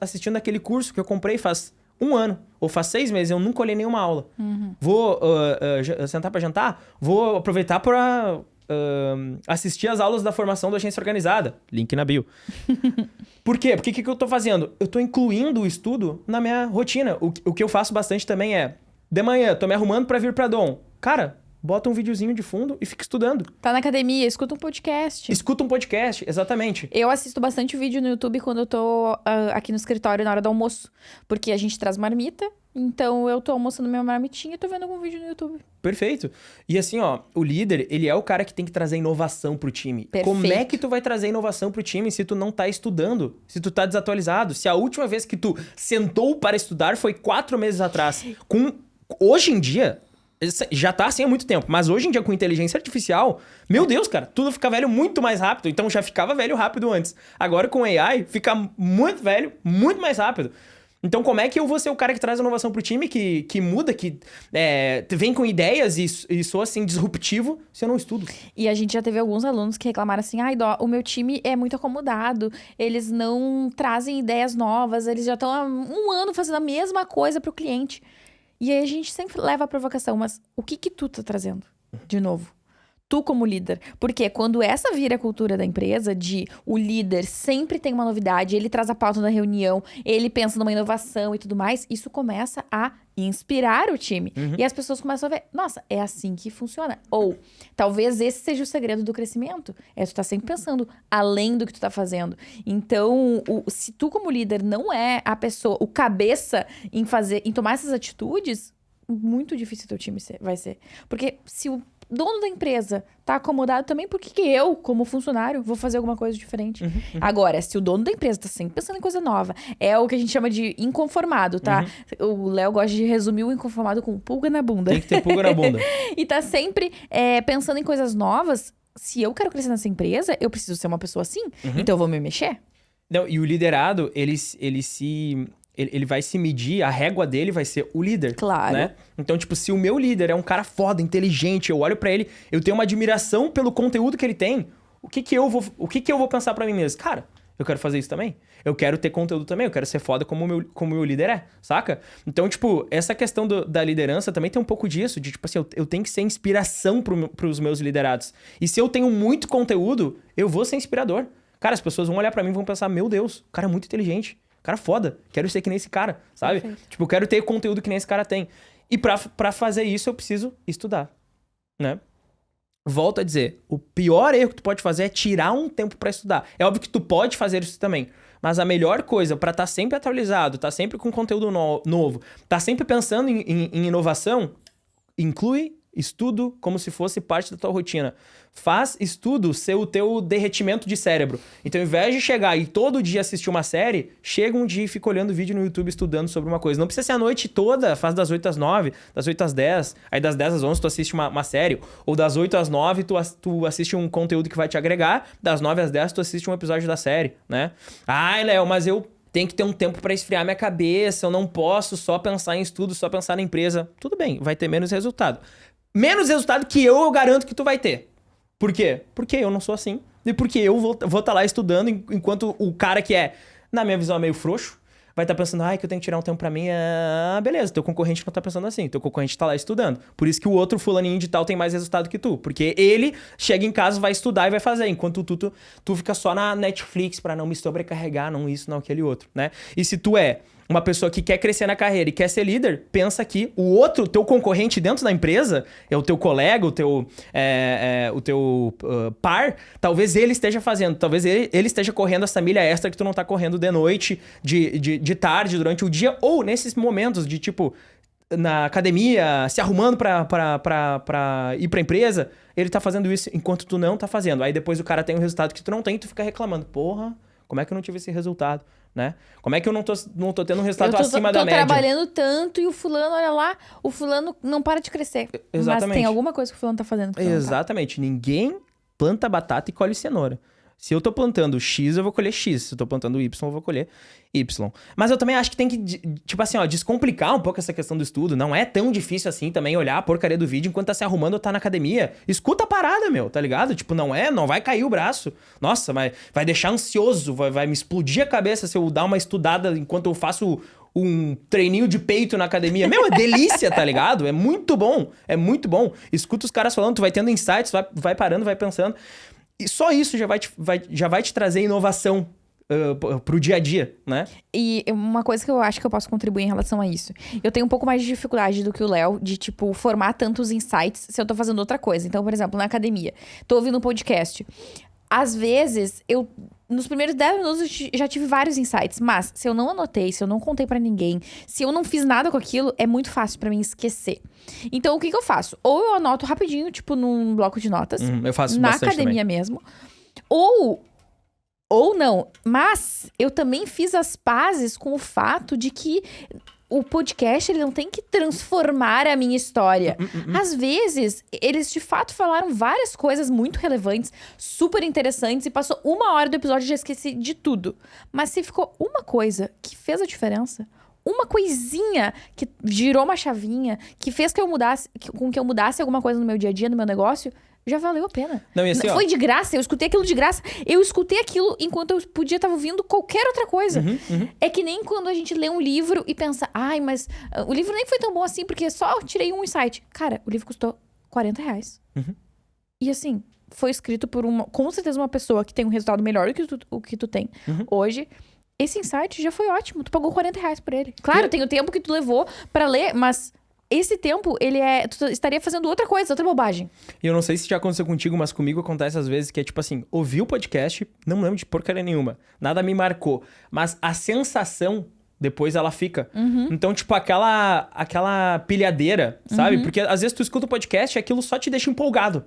assistindo aquele curso que eu comprei faz 1 ano, ou faz 6 meses, eu nunca olhei nenhuma aula. Vou sentar pra jantar, vou aproveitar pra assistir as aulas da formação da agência organizada. Link na bio. Por quê? Porque o que eu tô fazendo? Eu tô incluindo o estudo na minha rotina. O que eu faço bastante também é, de manhã, tô me arrumando pra vir pra Dom. Cara, bota um videozinho de fundo e fica estudando. Tá na academia, escuta um podcast. Escuta um podcast, exatamente. Eu assisto bastante vídeo no YouTube quando eu tô aqui no escritório na hora do almoço. Porque a gente traz marmita, então eu tô almoçando minha marmitinha e tô vendo algum vídeo no YouTube. Perfeito. E assim, ó, o líder, ele é o cara que tem que trazer inovação pro time. Perfeito. Como é que tu vai trazer inovação pro time se tu não tá estudando? Se tu tá desatualizado? Se a última vez que tu sentou para estudar foi 4 meses atrás. Hoje em dia, já tá assim há muito tempo, mas hoje em dia com inteligência artificial, meu Deus, cara, tudo fica velho muito mais rápido. Então já ficava velho rápido antes. Agora com AI, fica muito velho, muito mais rápido. Então, como é que eu vou ser o cara que traz inovação pro time, que muda, que vem com ideias e sou, assim, disruptivo, se eu não estudo? E a gente já teve alguns alunos que reclamaram assim, ai, Dó, o meu time é muito acomodado, eles não trazem ideias novas, eles já estão há 1 ano fazendo a mesma coisa pro cliente. E aí a gente sempre leva a provocação, mas o que tu tá trazendo de novo? Tu como líder. Porque quando essa vira a cultura da empresa, de o líder sempre tem uma novidade, ele traz a pauta na reunião, ele pensa numa inovação e tudo mais, isso começa a inspirar o time. E as pessoas começam a ver, nossa, é assim que funciona. Ou, talvez esse seja o segredo do crescimento. Tu tá sempre pensando além do que tu tá fazendo. Então, se tu como líder não é a pessoa, o cabeça em tomar essas atitudes, muito difícil teu time vai ser. Porque se o dono da empresa tá acomodado também, por que que eu, como funcionário, vou fazer alguma coisa diferente? Agora, se o dono da empresa tá sempre pensando em coisa nova, é o que a gente chama de inconformado, tá? O Léo gosta de resumir o inconformado com pulga na bunda. Tem que ter pulga na bunda. E tá sempre pensando em coisas novas. Se eu quero crescer nessa empresa, eu preciso ser uma pessoa assim. Então eu vou me mexer. Não, e o liderado, ele vai se medir, a régua dele vai ser o líder. Claro. Né? Então, tipo, se o meu líder é um cara foda, inteligente, eu olho pra ele, eu tenho uma admiração pelo conteúdo que ele tem, o que que eu vou pensar pra mim mesmo? Cara, eu quero fazer isso também. Eu quero ter conteúdo também, eu quero ser foda como o meu líder é, saca? Então, tipo, essa questão da liderança também tem um pouco disso, de tipo assim, eu tenho que ser inspiração pros meus liderados. E se eu tenho muito conteúdo, eu vou ser inspirador. Cara, as pessoas vão olhar pra mim e vão pensar, meu Deus, o cara é muito inteligente. Cara foda, quero ser que nem esse cara, sabe? Perfeito. Tipo, eu quero ter conteúdo que nem esse cara tem. E pra fazer isso, eu preciso estudar, né? Volto a dizer, o pior erro que tu pode fazer é tirar um tempo pra estudar. É óbvio que tu pode fazer isso também, mas a melhor coisa pra estar sempre atualizado, tá sempre com conteúdo novo, tá sempre pensando em inovação, inclui estudo como se fosse parte da tua rotina. Faz estudo ser o teu derretimento de cérebro. Então, ao invés de chegar e todo dia assistir uma série, chega um dia e fica olhando vídeo no YouTube estudando sobre uma coisa. Não precisa ser a noite toda, faz das 8 às 9, das 8 às 10, aí das 10 às 11 tu assiste uma série, ou das 8 às 9 tu assiste um conteúdo que vai te agregar, das 9 às 10 tu assiste um episódio da série, né? Ai, Léo, mas eu tenho que ter um tempo pra esfriar minha cabeça, eu não posso só pensar em estudo, só pensar na empresa. Tudo bem, vai ter menos resultado. Menos resultado que eu garanto que tu vai ter. Por quê? Porque eu não sou assim. E porque eu vou estar lá estudando, enquanto o cara que é, na minha visão, é meio frouxo, vai estar pensando, ai, que eu tenho que tirar um tempo pra mim. Ah, beleza, teu concorrente não tá pensando assim. Teu concorrente tá lá estudando. Por isso que o outro fulaninho de tal tem mais resultado que tu. Porque ele chega em casa, vai estudar e vai fazer. Enquanto tu fica só na Netflix pra não me sobrecarregar, não isso, não aquele outro, né? E se tu é uma pessoa que quer crescer na carreira e quer ser líder, pensa que o outro, teu concorrente dentro da empresa, é o teu colega, o teu par, talvez ele esteja fazendo, talvez ele esteja correndo essa milha extra que tu não tá correndo de noite, de tarde, durante o dia, ou nesses momentos de tipo, na academia, se arrumando pra ir pra empresa, ele tá fazendo isso enquanto tu não tá fazendo. Aí depois o cara tem um resultado que tu não tem e tu fica reclamando. Porra, como é que eu não tive esse resultado? Né? Como é que eu não tô tendo um resultado acima da média? Eu tô trabalhando tanto e o fulano, olha lá, o fulano não para de crescer. Exatamente. Mas tem alguma coisa que o fulano tá fazendo que Exatamente. Ninguém planta batata e colhe cenoura. Se eu tô plantando X, eu vou colher X. Se eu tô plantando Y, eu vou colher Y. Mas eu também acho que tem que, tipo assim, ó, descomplicar um pouco essa questão do estudo. Não é tão difícil assim também olhar a porcaria do vídeo enquanto tá se arrumando ou tá na academia. Escuta a parada, meu, tá ligado? Tipo, não vai cair o braço. Nossa, mas vai deixar ansioso, vai me explodir a cabeça se eu dar uma estudada enquanto eu faço um treininho de peito na academia. Meu, é delícia, tá ligado? É muito bom, é muito bom. Escuta os caras falando, tu vai tendo insights, vai parando, vai pensando. E só isso já vai te trazer inovação pro dia a dia, né? E uma coisa que eu acho que eu posso contribuir em relação a isso. Eu tenho um pouco mais de dificuldade do que o Léo de, tipo, formar tantos insights se eu tô fazendo outra coisa. Então, por exemplo, na academia, tô ouvindo um podcast. Às vezes, nos primeiros 10 minutos eu já tive vários insights. Mas, se eu não anotei, se eu não contei pra ninguém, se eu não fiz nada com aquilo, é muito fácil pra mim esquecer. Então, o que eu faço? Ou eu anoto rapidinho, tipo, num bloco de notas. Eu faço na bastante academia também. mesmo. Ou não. Mas, eu também fiz as pazes com o fato de que o podcast, ele não tem que transformar a minha história. Às vezes, eles de fato falaram várias coisas muito relevantes, super interessantes, e passou 1 hora do episódio e já esqueci de tudo. Mas se ficou uma coisa que fez a diferença, uma coisinha que girou uma chavinha, que fez que eu mudasse alguma coisa no meu dia a dia, no meu negócio, já valeu a pena. Não, e assim, foi de graça, eu escutei aquilo de graça. Eu escutei aquilo enquanto eu podia estar ouvindo qualquer outra coisa. É que nem quando a gente lê um livro e pensa, ai, mas o livro nem foi tão bom assim, porque só tirei um insight. Cara, o livro custou R$40. E assim, foi escrito por com certeza uma pessoa que tem um resultado melhor do que o que tu tem hoje. Esse insight já foi ótimo. Tu pagou R$40 por ele. Claro, tem o tempo que tu levou pra ler, mas esse tempo, tu estaria fazendo outra coisa, outra bobagem. E eu não sei se já aconteceu contigo, mas comigo acontece às vezes que é tipo assim, ouvi o podcast, não lembro de porcaria nenhuma, nada me marcou, mas a sensação depois ela fica. Então, tipo, aquela pilhadeira, sabe? Porque às vezes tu escuta o podcast e aquilo só te deixa empolgado.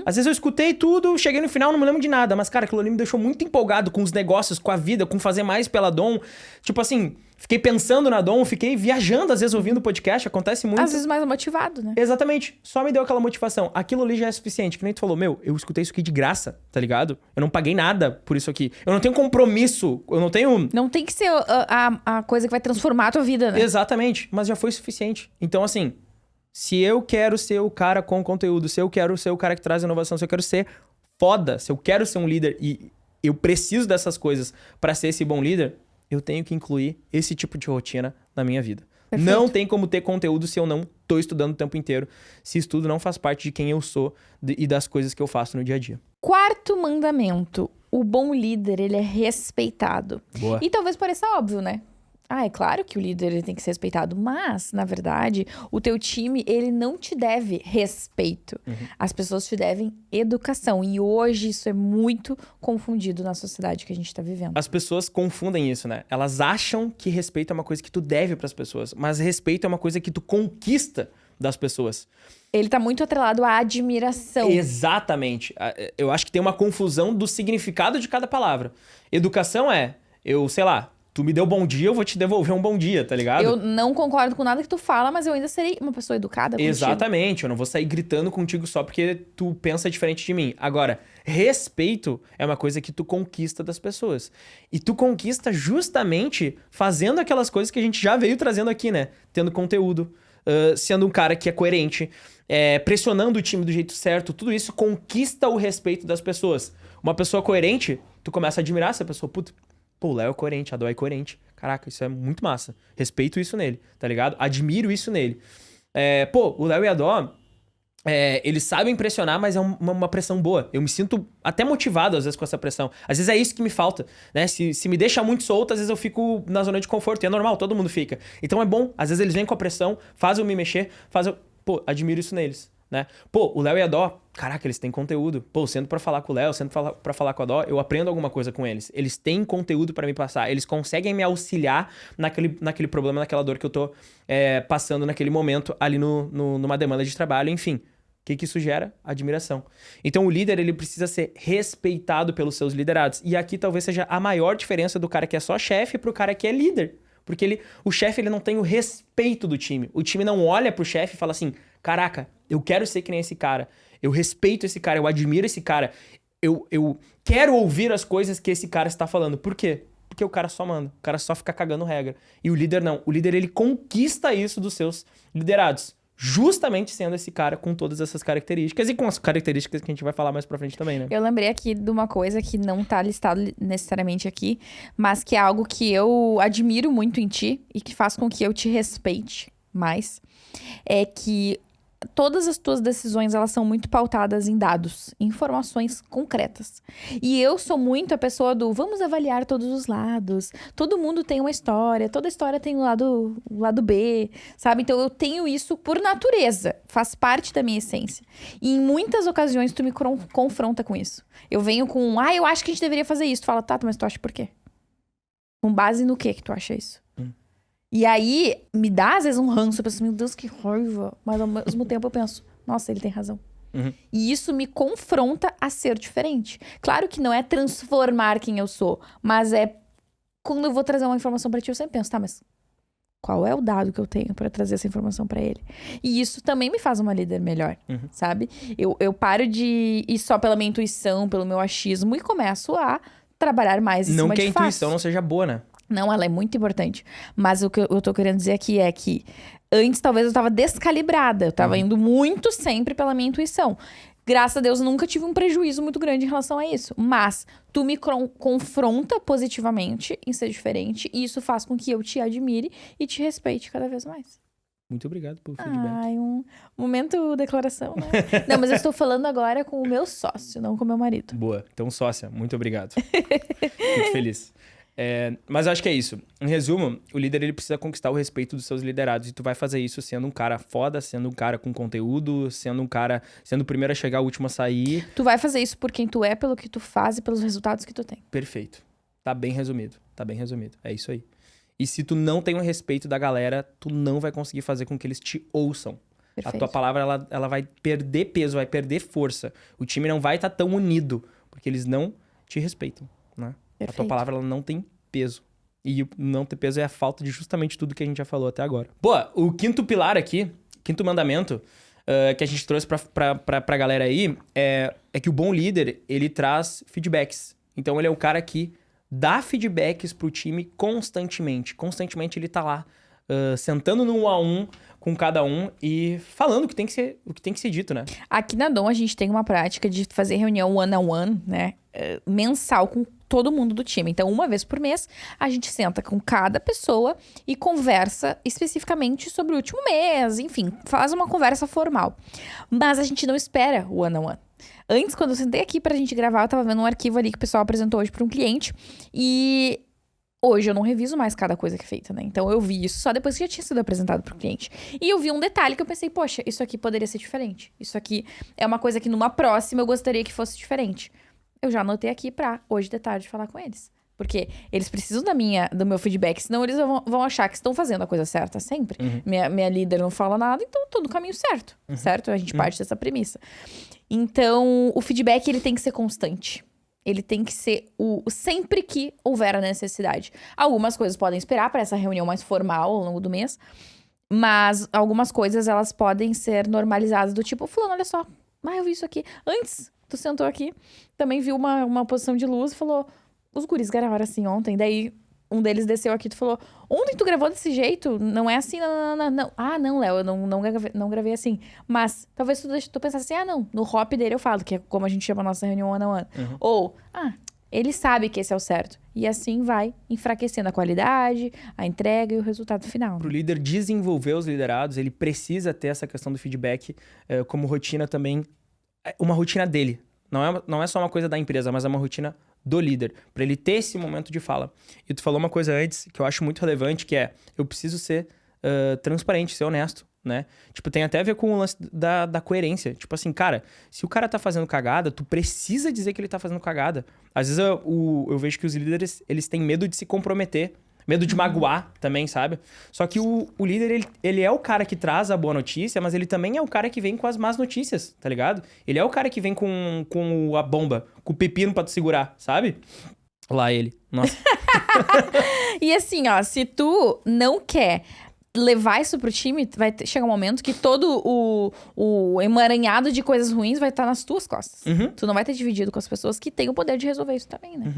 Às vezes eu escutei tudo, cheguei no final, não me lembro de nada. Mas, cara, aquilo ali me deixou muito empolgado com os negócios, com a vida, com fazer mais pela Dom. Tipo assim, fiquei pensando na Dom, fiquei viajando às vezes ouvindo o podcast, acontece muito. Às vezes mais motivado, né? Exatamente. Só me deu aquela motivação. Aquilo ali já é suficiente. Que nem tu falou, eu escutei isso aqui de graça, tá ligado? Eu não paguei nada por isso aqui. Eu não tenho compromisso, eu não tenho... Não tem que ser a coisa que vai transformar a tua vida, né? Exatamente, mas já foi suficiente. Então, assim, se eu quero ser o cara com conteúdo, se eu quero ser o cara que traz inovação, se eu quero ser foda, se eu quero ser um líder e eu preciso dessas coisas pra ser esse bom líder, eu tenho que incluir esse tipo de rotina na minha vida. Perfeito. Não tem como ter conteúdo se eu não tô estudando o tempo inteiro, se estudo não faz parte de quem eu sou e das coisas que eu faço no dia a dia. Quarto mandamento. O bom líder, ele é respeitado. Boa. E talvez pareça óbvio, né? É claro que o líder ele tem que ser respeitado, mas, na verdade, o teu time, ele não te deve respeito. As pessoas te devem educação. E hoje isso é muito confundido na sociedade que a gente tá vivendo. As pessoas confundem isso, né? Elas acham que respeito é uma coisa que tu deve pras pessoas, mas respeito é uma coisa que tu conquista das pessoas. Ele tá muito atrelado à admiração. Exatamente. Eu acho que tem uma confusão do significado de cada palavra. Educação sei lá, tu me deu bom dia, eu vou te devolver um bom dia, tá ligado? Eu não concordo com nada que tu fala, mas eu ainda serei uma pessoa educada contigo. Exatamente, eu não vou sair gritando contigo só porque tu pensa diferente de mim. Agora, respeito é uma coisa que tu conquista das pessoas. E tu conquista justamente fazendo aquelas coisas que a gente já veio trazendo aqui, né? Tendo conteúdo, sendo um cara que é coerente, pressionando o time do jeito certo. Tudo isso conquista o respeito das pessoas. Uma pessoa coerente, tu começa a admirar essa pessoa. Pô, o Léo é coerente, a Dó é coerente. Caraca, isso é muito massa. Respeito isso nele, tá ligado? Admiro isso nele. O Léo e a Dó, eles sabem pressionar, mas é uma pressão boa. Eu me sinto até motivado, às vezes, com essa pressão. Às vezes é isso que me falta, né? Se me deixa muito solto, às vezes eu fico na zona de conforto. E é normal, todo mundo fica. Então é bom. Às vezes eles vêm com a pressão, fazem eu me mexer, admiro isso neles, né? O Léo e a Dó, caraca, eles têm conteúdo. Sendo pra falar com o Léo, sendo pra falar com a Dó, eu aprendo alguma coisa com eles. Eles têm conteúdo pra me passar. Eles conseguem me auxiliar naquele problema, naquela dor que eu tô passando naquele momento ali numa demanda de trabalho, enfim. O que isso gera? Admiração. Então o líder, ele precisa ser respeitado pelos seus liderados. E aqui talvez seja a maior diferença do cara que é só chefe pro cara que é líder. Porque o chefe, ele não tem o respeito do time. O time não olha pro chefe e fala assim, caraca, eu quero ser que nem esse cara. Eu respeito esse cara, eu admiro esse cara. Eu quero ouvir as coisas que esse cara está falando. Por quê? Porque o cara só manda. O cara só fica cagando regra. E o líder não. O líder, ele conquista isso dos seus liderados. Justamente sendo esse cara com todas essas características. E com as características que a gente vai falar mais pra frente também, né? Eu lembrei aqui de uma coisa que não tá listado necessariamente aqui, mas que é algo que eu admiro muito em ti e que faz com que eu te respeite mais. É que todas as tuas decisões, elas são muito pautadas em dados, informações concretas. E eu sou muito a pessoa do vamos avaliar todos os lados. Todo mundo tem uma história, toda história tem o lado B, sabe? Então eu tenho isso por natureza, faz parte da minha essência. E em muitas ocasiões tu me confronta com isso. Eu venho com, eu acho que a gente deveria fazer isso. Tu fala, tá, mas tu acha por quê? Com base no que tu acha isso? E aí, me dá às vezes um ranço. Eu penso, meu Deus, que raiva. Mas ao mesmo tempo eu penso, nossa, ele tem razão. E isso me confronta a ser diferente. Claro que não é transformar quem eu sou. Mas quando eu vou trazer uma informação pra ti, eu sempre penso, tá, mas qual é o dado que eu tenho pra trazer essa informação pra ele? E isso também me faz uma líder melhor, sabe? Eu paro de ir só pela minha intuição, pelo meu achismo. E começo a trabalhar mais em cima de fatos. Não que a intuição não seja boa, né? Não, ela é muito importante. Mas o que eu tô querendo dizer aqui é que antes talvez eu tava descalibrada. Eu tava indo muito sempre pela minha intuição. Graças a Deus, eu nunca tive um prejuízo muito grande em relação a isso. Mas tu me confronta positivamente em ser diferente. E isso faz com que eu te admire e te respeite cada vez mais. Muito obrigado pelo feedback. Um momento declaração, né? Não, mas eu estou falando agora com o meu sócio, não com o meu marido. Boa. Então, sócia, muito obrigado. Muito feliz. Mas eu acho que é isso. Em resumo, o líder, ele precisa conquistar o respeito dos seus liderados. E tu vai fazer isso sendo um cara foda, sendo um cara com conteúdo, sendo o primeiro a chegar, o último a sair. Tu vai fazer isso por quem tu é, pelo que tu faz e pelos resultados que tu tem. Perfeito. Tá bem resumido. É isso aí. E se tu não tem o respeito da galera, tu não vai conseguir fazer com que eles te ouçam. Perfeito. A tua palavra, ela vai perder peso, vai perder força. O time não vai estar tão unido, porque eles não te respeitam, né? A tua palavra, ela não tem peso. E o não ter peso é a falta de justamente tudo que a gente já falou até agora. Boa, o quinto pilar aqui, quinto mandamento, que a gente trouxe pra galera aí, é que o bom líder, ele traz feedbacks. Então, ele é o cara que dá feedbacks pro time constantemente. Constantemente ele tá lá, sentando no 1 a 1 com cada um e falando o que tem que ser dito, né? Aqui na Dom, a gente tem uma prática de fazer reunião one-on-one, né? Mensal com todo mundo do time. Então, uma vez por mês, a gente senta com cada pessoa e conversa especificamente sobre o último mês. Enfim, faz uma conversa formal. Mas a gente não espera o one-on-one. Antes, quando eu sentei aqui pra gente gravar, eu tava vendo um arquivo ali que o pessoal apresentou hoje pra um cliente. E hoje eu não reviso mais cada coisa que é feita, né? Então eu vi isso só depois que já tinha sido apresentado pro cliente. E eu vi um detalhe que eu pensei, poxa, isso aqui poderia ser diferente. Isso aqui é uma coisa que numa próxima eu gostaria que fosse diferente. Eu já anotei aqui pra hoje de tarde falar com eles. Porque eles precisam do meu feedback, senão eles vão achar que estão fazendo a coisa certa sempre. Uhum. Minha líder não fala nada, então eu tô no caminho certo, certo? A gente parte dessa premissa. Então, o feedback, ele tem que ser constante. Ele tem que ser sempre que houver a necessidade. Algumas coisas podem esperar para essa reunião mais formal ao longo do mês, mas algumas coisas, elas podem ser normalizadas do tipo, fulano, olha só, eu vi isso aqui. Antes, tu sentou aqui, também viu uma posição de luz e falou, os guris gravaram assim ontem, daí um deles desceu aqui e tu falou, ontem tu gravou desse jeito? Não é assim, não. Ah, não, Léo, eu não gravei assim. Mas talvez tu pensasse assim, não, no hop dele eu falo, que é como a gente chama a nossa reunião one-on-one. Ou, ele sabe que esse é o certo. E assim vai enfraquecendo a qualidade, a entrega e o resultado final. Para o líder desenvolver os liderados, ele precisa ter essa questão do feedback como rotina também, uma rotina dele. Não é só uma coisa da empresa, mas é uma rotina do líder, para ele ter esse momento de fala. E tu falou uma coisa antes que eu acho muito relevante, que é, eu preciso ser transparente, ser honesto, né? Tipo, tem até a ver com o lance da coerência. Tipo assim, cara, se o cara tá fazendo cagada, tu precisa dizer que ele tá fazendo cagada. Às vezes eu vejo que os líderes, eles têm medo de se comprometer, medo de magoar também, sabe? Só que o líder, ele é o cara que traz a boa notícia, mas ele também é o cara que vem com as más notícias, tá ligado? Ele é o cara que vem com a bomba, com o pepino pra tu segurar, sabe? Lá ele. Nossa. E assim, ó, se tu não quer levar isso pro time, vai chegar um momento que todo o emaranhado de coisas ruins vai estar nas tuas costas. Tu não vai ter dividido com as pessoas que têm o poder de resolver isso também, né?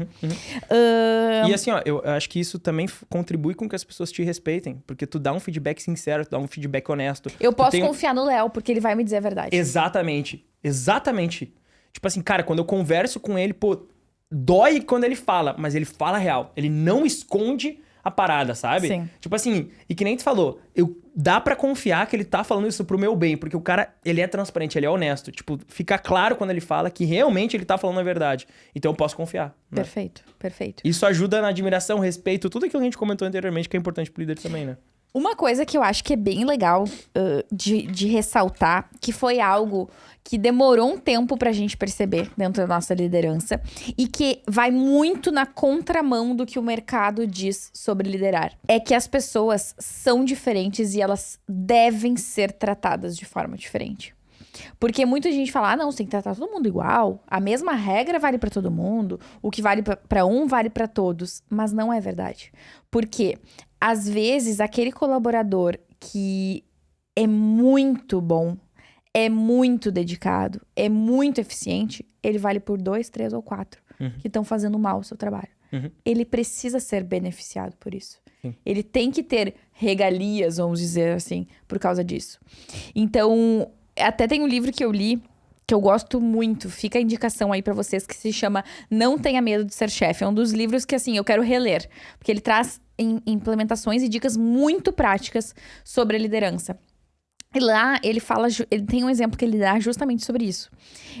E assim, ó, eu acho que isso também contribui com que as pessoas te respeitem. Porque tu dá um feedback sincero, tu dá um feedback honesto. Eu posso confiar no Léo, porque ele vai me dizer a verdade. Exatamente. Tipo assim, cara, quando eu converso com ele, pô, dói quando ele fala, mas ele fala real. Ele não esconde a parada, sabe? Sim. Tipo assim, e que nem tu falou, dá pra confiar que ele tá falando isso pro meu bem, porque o cara, ele é transparente, ele é honesto. Tipo, fica claro quando ele fala que realmente ele tá falando a verdade. Então eu posso confiar. Né? Perfeito. Isso ajuda na admiração, respeito, tudo aquilo que a gente comentou anteriormente, que é importante pro líder também, né? Uma coisa que eu acho que é bem legal de ressaltar, que foi algo que demorou um tempo pra gente perceber dentro da nossa liderança e que vai muito na contramão do que o mercado diz sobre liderar. É que as pessoas são diferentes e elas devem ser tratadas de forma diferente. Porque muita gente fala, não, você tem que tratar todo mundo igual, a mesma regra vale pra todo mundo, o que vale pra um vale pra todos. Mas não é verdade. Porque às vezes, aquele colaborador que é muito bom, é muito dedicado, é muito eficiente, ele vale por 2, 3 ou 4 que estão fazendo mal o seu trabalho. Ele precisa ser beneficiado por isso. Sim. Ele tem que ter regalias, vamos dizer assim, por causa disso. Então, até tem um livro que eu li, que eu gosto muito, fica a indicação aí pra vocês, que se chama Não Tenha Medo de Ser Chefe. É um dos livros que, assim, eu quero reler, porque ele traz implementações e dicas muito práticas sobre a liderança. E lá, ele tem um exemplo que ele dá justamente sobre isso.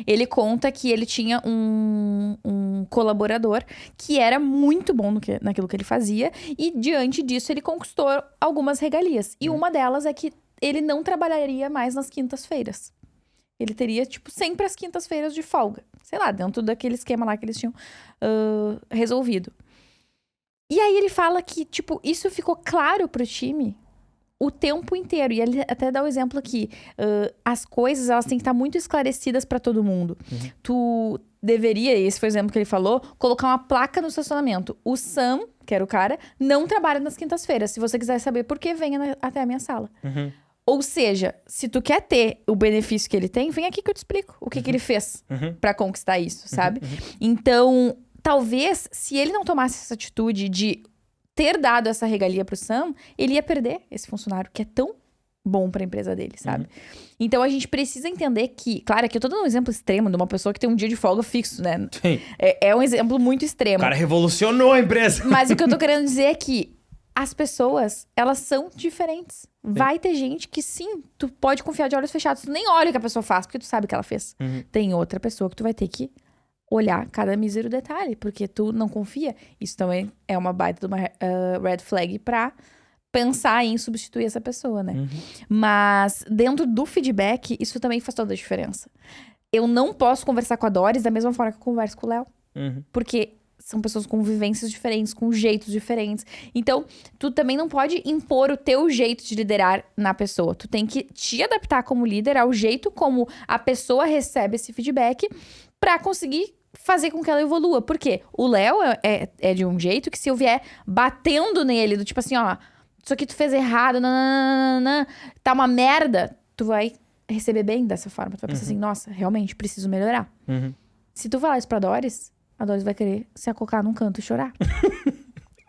Ele conta que ele tinha um colaborador que era muito bom naquilo que ele fazia, e diante disso ele conquistou algumas regalias. E uma delas é que ele não trabalharia mais nas quintas-feiras. Ele teria, tipo, sempre as quintas-feiras de folga. Sei lá, dentro daquele esquema lá que eles tinham resolvido. E aí ele fala que, tipo, isso ficou claro pro time o tempo inteiro. E ele até dá o exemplo aqui. As coisas, elas têm que estar muito esclarecidas pra todo mundo. Tu deveria, esse foi o exemplo que ele falou, colocar uma placa no estacionamento. O Sam, que era o cara, não trabalha nas quintas-feiras. Se você quiser saber por que, venha até a minha sala. Ou seja, se tu quer ter o benefício que ele tem, vem aqui que eu te explico o que ele fez pra conquistar isso, sabe? Então, talvez, se ele não tomasse essa atitude de ter dado essa regalia pro Sam, ele ia perder esse funcionário que é tão bom pra empresa dele, sabe? Então, a gente precisa entender que... Claro, aqui eu tô dando um exemplo extremo de uma pessoa que tem um dia de folga fixo, né? Sim. É um exemplo muito extremo. O cara revolucionou a empresa. Mas o que eu tô querendo dizer é que as pessoas, elas são diferentes. Vai ter gente que sim, tu pode confiar de olhos fechados. Tu nem olha o que a pessoa faz, porque tu sabe o que ela fez. Tem outra pessoa que tu vai ter que olhar cada mísero detalhe, porque tu não confia. Isso também é uma baita de uma red flag pra pensar em substituir essa pessoa, né? Mas dentro do feedback, isso também faz toda a diferença. Eu não posso conversar com a Doris da mesma forma que eu converso com o Léo. Porque são pessoas com vivências diferentes, com jeitos diferentes. Então, tu também não pode impor o teu jeito de liderar na pessoa. Tu tem que te adaptar como líder ao jeito como a pessoa recebe esse feedback pra conseguir fazer com que ela evolua. Por quê? O Léo é de um jeito que se eu vier batendo nele, do tipo assim, ó, isso aqui tu fez errado, nananana, tá uma merda, tu vai receber bem dessa forma. Tu vai pensar assim, nossa, realmente, preciso melhorar. Se tu falar isso pra Doris, a Doris vai querer se acocar num canto e chorar.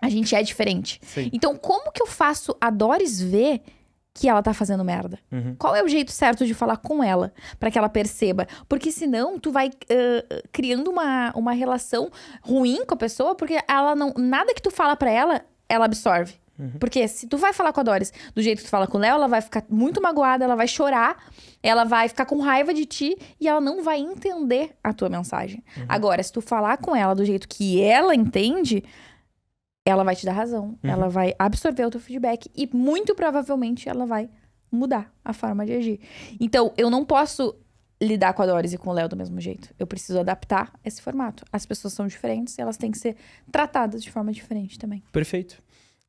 A gente é diferente. Sim. Então, como que eu faço a Doris ver que ela tá fazendo merda? Qual é o jeito certo de falar com ela? Pra que ela perceba. Porque senão, tu vai criando uma relação ruim com a pessoa, porque ela não... Nada que tu fala pra ela, ela absorve. Porque se tu vai falar com a Doris do jeito que tu fala com o Léo, ela vai ficar muito magoada, ela vai chorar, ela vai ficar com raiva de ti e ela não vai entender a tua mensagem. Agora, se tu falar com ela do jeito que ela entende, ela vai te dar razão. Ela vai absorver o teu feedback e muito provavelmente ela vai mudar a forma de agir. Então, eu não posso lidar com a Doris e com o Léo do mesmo jeito. Eu preciso adaptar esse formato. As pessoas são diferentes e elas têm que ser tratadas de forma diferente também. Perfeito.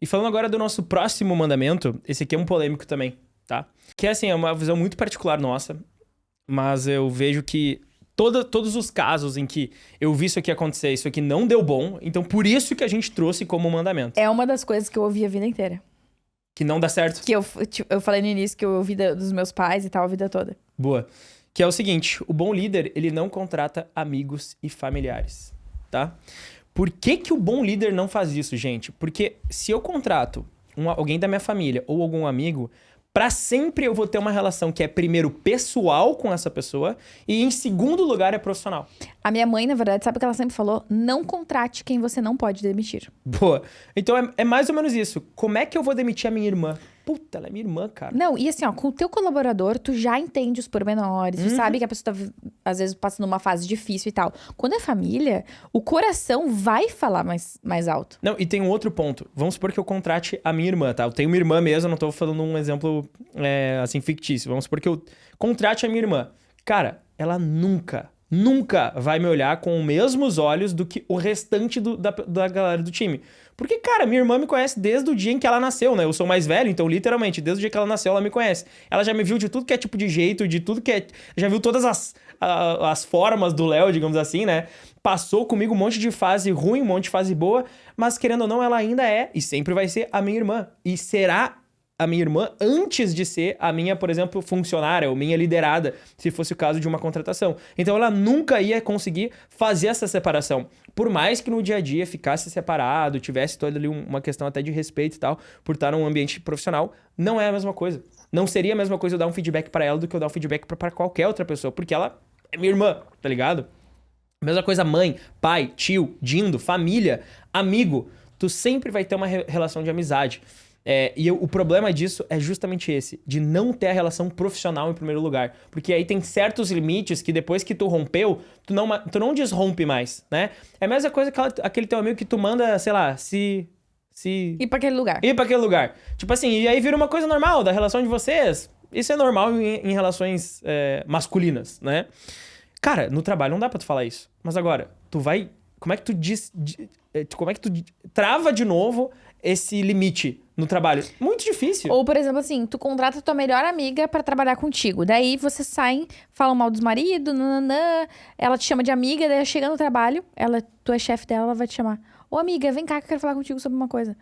E falando agora do nosso próximo mandamento, esse aqui é um polêmico também, tá? Que assim, é uma visão muito particular nossa, mas eu vejo que todos os casos em que eu vi isso aqui acontecer, isso aqui não deu bom, então por isso que a gente trouxe como mandamento. É uma das coisas que eu ouvi a vida inteira. Que não dá certo. Que eu falei no início que eu ouvi dos meus pais e tal a vida toda. Boa. Que é o seguinte, o bom líder, ele não contrata amigos e familiares, tá? Por que o bom líder não faz isso, gente? Porque se eu contrato alguém da minha família ou algum amigo, pra sempre eu vou ter uma relação que é primeiro pessoal com essa pessoa e em segundo lugar é profissional. A minha mãe, na verdade, sabe o que ela sempre falou? Não contrate quem você não pode demitir. Boa. Então é mais ou menos isso. Como é que eu vou demitir a minha irmã? Puta, ela é minha irmã, cara. Não, e assim, ó, com o teu colaborador, tu já entende os pormenores, tu sabe que a pessoa tá, às vezes, passando uma fase difícil e tal. Quando é família, o coração vai falar mais alto. Não, e tem um outro ponto. Vamos supor que eu contrate a minha irmã, tá? Eu tenho uma irmã mesmo, não tô falando um exemplo, assim, fictício. Vamos supor que eu contrate a minha irmã. Cara, ela nunca vai me olhar com os mesmos olhos do que o restante da galera do time. Porque, cara, minha irmã me conhece desde o dia em que ela nasceu, né? Eu sou mais velho, então, literalmente, desde o dia que ela nasceu, ela me conhece. Ela já me viu de tudo que é tipo de jeito, de tudo que é... Já viu todas as formas do Léo, digamos assim, né? Passou comigo um monte de fase ruim, um monte de fase boa, mas, querendo ou não, ela ainda é, e sempre vai ser, a minha irmã. E será a minha irmã antes de ser a minha, por exemplo, funcionária ou minha liderada, se fosse o caso de uma contratação. Então ela nunca ia conseguir fazer essa separação. Por mais que no dia a dia ficasse separado, tivesse toda ali uma questão até de respeito e tal, por estar num ambiente profissional, não é a mesma coisa. Não seria a mesma coisa eu dar um feedback pra ela do que eu dar um feedback pra qualquer outra pessoa, porque ela é minha irmã, tá ligado? Mesma coisa mãe, pai, tio, dindo, família, amigo. Tu sempre vai ter uma relação de amizade. O problema disso é justamente esse, de não ter a relação profissional em primeiro lugar. Porque aí tem certos limites que depois que tu rompeu, tu não desrompe mais, né? É a mesma coisa que aquele teu amigo que tu manda, sei lá, ir pra aquele lugar. Ir pra aquele lugar. Tipo assim, e aí vira uma coisa normal da relação de vocês. Isso é normal em relações masculinas, né? Cara, no trabalho não dá pra tu falar isso. Mas agora, tu vai... Como é que tu Como é que tu trava de novo esse limite no trabalho? Muito difícil. Ou, por exemplo, assim, tu contrata tua melhor amiga pra trabalhar contigo. Daí vocês saem, falam mal dos maridos, nananã, ela te chama de amiga, daí chega no trabalho, tu é chefe dela, ela vai te chamar. Ô, amiga, vem cá que eu quero falar contigo sobre uma coisa.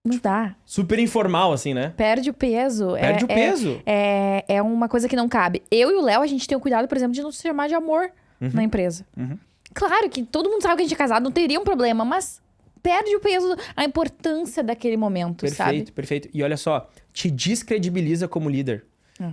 Não dá. Super informal, assim, né? Perde o peso. Perde o peso. É uma coisa que não cabe. Eu e o Léo, a gente tem o cuidado, por exemplo, de não se chamar de amor na empresa. Claro que todo mundo sabe que a gente é casado, não teria um problema, mas perde o peso, a importância daquele momento, sabe? Perfeito. E olha só, te descredibiliza como líder.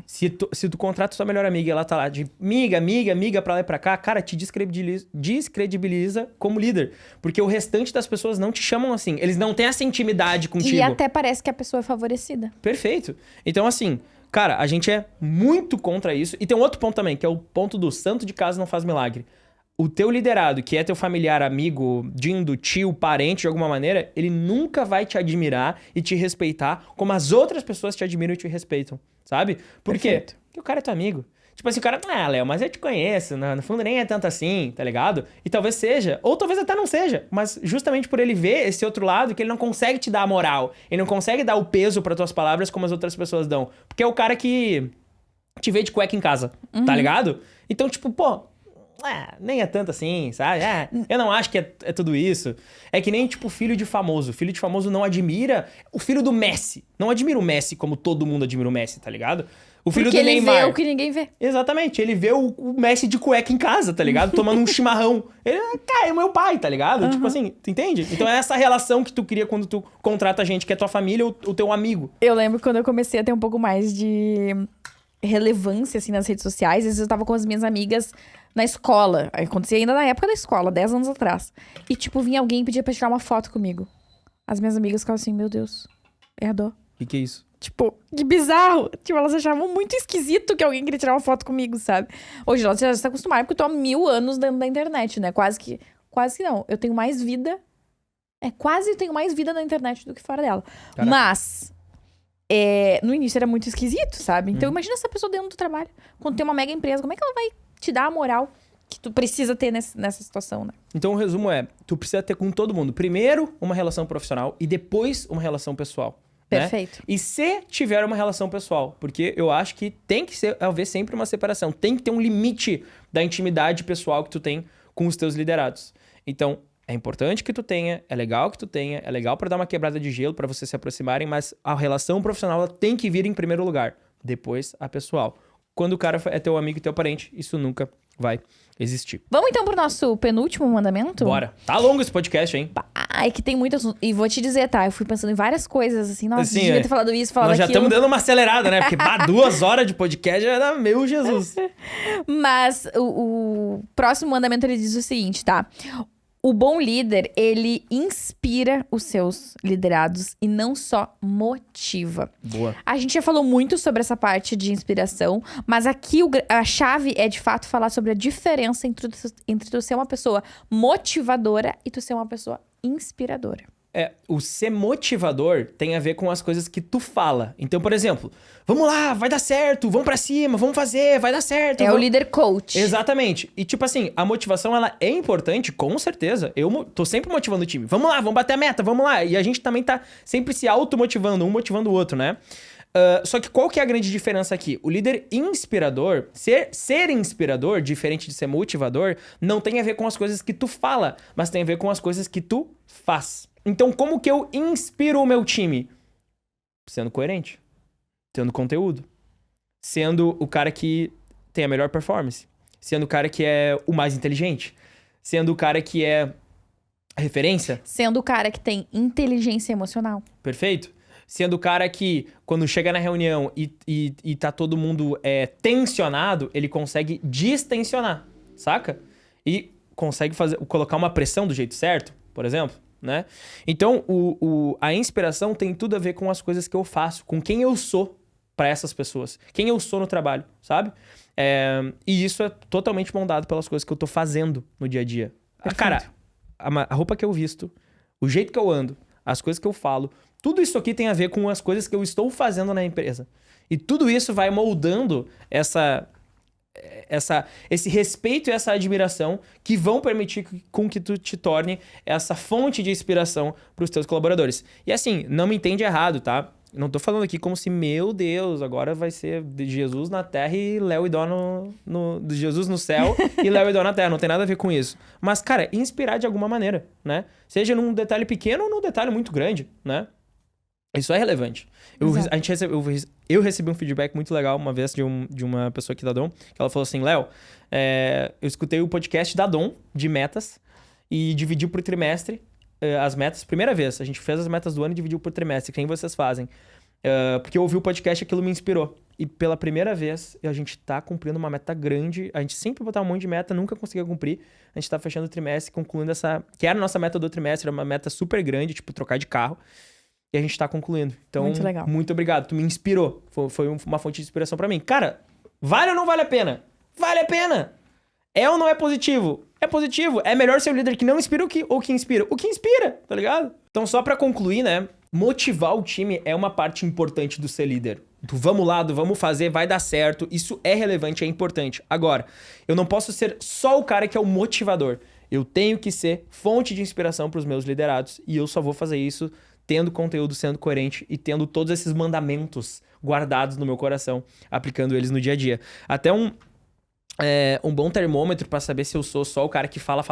Se tu contrata tua melhor amiga e ela tá lá de amiga, pra lá e pra cá, cara, te descredibiliza como líder. Porque o restante das pessoas não te chamam assim. Eles não têm essa intimidade contigo. E até parece que a pessoa é favorecida. Perfeito. Então, assim, cara, a gente é muito contra isso. E tem um outro ponto também, que é o ponto do santo de casa não faz milagre. O teu liderado, que é teu familiar, amigo, dindo, tio, parente, de alguma maneira, ele nunca vai te admirar e te respeitar como as outras pessoas te admiram e te respeitam, sabe? Por quê? Porque o cara é teu amigo. Tipo assim, o cara, Léo, mas eu te conheço, no fundo nem é tanto assim, tá ligado? E talvez seja, ou talvez até não seja, mas justamente por ele ver esse outro lado, que ele não consegue te dar a moral, ele não consegue dar o peso para tuas palavras como as outras pessoas dão. Porque é o cara que te vê de cueca em casa, tá ligado? Então, tipo, pô, nem é tanto assim, sabe? Eu não acho que é tudo isso. É que nem, tipo, filho de famoso. Filho de famoso não admira o filho do Messi. Não admira o Messi como todo mundo admira o Messi, tá ligado? O filho Porque do ele Neymar. vê o que ninguém vê. Exatamente. Ele vê o Messi de cueca em casa, tá ligado? Tomando um chimarrão. Ele, cara, é o meu pai, tá ligado? Tipo assim, tu entende? Então é essa relação que tu cria quando tu contrata gente que é tua família ou o teu amigo. Eu lembro quando eu comecei a ter um pouco mais de relevância, assim, nas redes sociais. Às vezes eu tava com as minhas amigas na escola. Acontecia ainda na época da escola, 10 anos atrás. E, tipo, vinha alguém e pedia pra tirar uma foto comigo. As minhas amigas ficavam assim, meu Deus, é a dó. O que é isso? Tipo, que bizarro. Tipo, elas achavam muito esquisito que alguém queria tirar uma foto comigo, sabe? Hoje elas já se acostumaram, porque eu tô há 1000 anos dentro da internet, né? Quase que não. Eu tenho mais vida... quase tenho mais vida na internet do que fora dela. Caraca. Mas... no início era muito esquisito, sabe? Então imagina essa pessoa dentro do trabalho. Quando tem uma mega empresa, como é que ela vai te dar a moral que tu precisa ter nessa situação, né? Então o resumo é, tu precisa ter com todo mundo. Primeiro, uma relação profissional e depois uma relação pessoal. Perfeito. Né? E se tiver uma relação pessoal, porque eu acho que tem que haver sempre uma separação. Tem que ter um limite da intimidade pessoal que tu tem com os teus liderados. Então, é importante que tu tenha, é legal que tu tenha, é legal pra dar uma quebrada de gelo, pra vocês se aproximarem, mas a relação profissional ela tem que vir em primeiro lugar. Depois, a pessoal. Quando o cara é teu amigo e teu parente, isso nunca vai existir. Vamos então pro nosso penúltimo mandamento? Bora. Tá longo esse podcast, hein? É que tem muito assunto. E vou te dizer, tá? Eu fui pensando em várias coisas, assim. Nossa, Assim, devia ter falado isso, falado Nós já aquilo. estamos dando uma acelerada, né? Porque 2 horas de podcast já era meu Jesus. Mas o próximo mandamento, ele diz o seguinte, tá? O bom líder, ele inspira os seus liderados e não só motiva. Boa. A gente já falou muito sobre essa parte de inspiração, mas aqui a chave é, de fato, falar sobre a diferença entre tu ser uma pessoa motivadora e tu ser uma pessoa inspiradora. O ser motivador tem a ver com as coisas que tu fala. Então, por exemplo, vamos lá, vai dar certo, vamos pra cima, vamos fazer, vai dar certo. O líder coach. Exatamente. E tipo assim, a motivação ela é importante, com certeza. Eu tô sempre motivando o time. Vamos lá, vamos bater a meta, vamos lá. E a gente também tá sempre se automotivando, um motivando o outro, né? Só que qual que é a grande diferença aqui? O líder inspirador, ser inspirador, diferente de ser motivador, não tem a ver com as coisas que tu fala, mas tem a ver com as coisas que tu faz. Então, como que eu inspiro o meu time? Sendo coerente, tendo conteúdo, sendo o cara que tem a melhor performance, sendo o cara que é o mais inteligente, sendo o cara que é a referência. Sendo o cara que tem inteligência emocional. Perfeito? Sendo o cara que, quando chega na reunião e tá todo mundo tensionado, ele consegue distensionar, saca? E consegue colocar uma pressão do jeito certo, por exemplo. Né? Então, a inspiração tem tudo a ver com as coisas que eu faço, com quem eu sou para essas pessoas, quem eu sou no trabalho, sabe? E isso é totalmente moldado pelas coisas que eu tô fazendo no dia a dia. Cara, a roupa que eu visto, o jeito que eu ando, as coisas que eu falo, tudo isso aqui tem a ver com as coisas que eu estou fazendo na empresa. E tudo isso vai moldando esse respeito e essa admiração que vão permitir com que tu te torne essa fonte de inspiração para os teus colaboradores. E assim, não me entende errado, tá? Não tô falando aqui como se, meu Deus, agora vai ser de Jesus na terra e Léo e Dó de Jesus no céu e Léo e Dó na terra. Não tem nada a ver com isso. Mas, cara, inspirar de alguma maneira, né? Seja num detalhe pequeno ou num detalhe muito grande, né? Isso é relevante. Eu recebi um feedback muito legal uma vez de uma pessoa aqui da Dom, que ela falou assim, Léo, eu escutei o podcast da Dom, de metas, e dividiu por trimestre as metas. Primeira vez, a gente fez as metas do ano e dividiu por trimestre, que nem vocês fazem. Porque eu ouvi o podcast e aquilo me inspirou. E pela primeira vez, a gente tá cumprindo uma meta grande. A gente sempre botava um monte de meta, nunca conseguia cumprir. A gente tá fechando o trimestre, concluindo essa... Que era a nossa meta do trimestre, era uma meta super grande, tipo, trocar de carro. E a gente tá concluindo. Então, muito legal. Muito obrigado. Tu me inspirou. Foi uma fonte de inspiração pra mim. Cara, vale ou não vale a pena? Vale a pena! É ou não é positivo? É positivo. É melhor ser o líder que não inspira ou que inspira? O que inspira, tá ligado? Então, só pra concluir, né? Motivar o time é uma parte importante do ser líder. Vamos lá, vamos fazer, vai dar certo. Isso é relevante, é importante. Agora, eu não posso ser só o cara que é o motivador. Eu tenho que ser fonte de inspiração pros meus liderados. E eu só vou fazer isso tendo conteúdo, sendo coerente e tendo todos esses mandamentos guardados no meu coração, aplicando eles no dia a dia. Até um bom termômetro pra saber se eu sou só o cara que fala,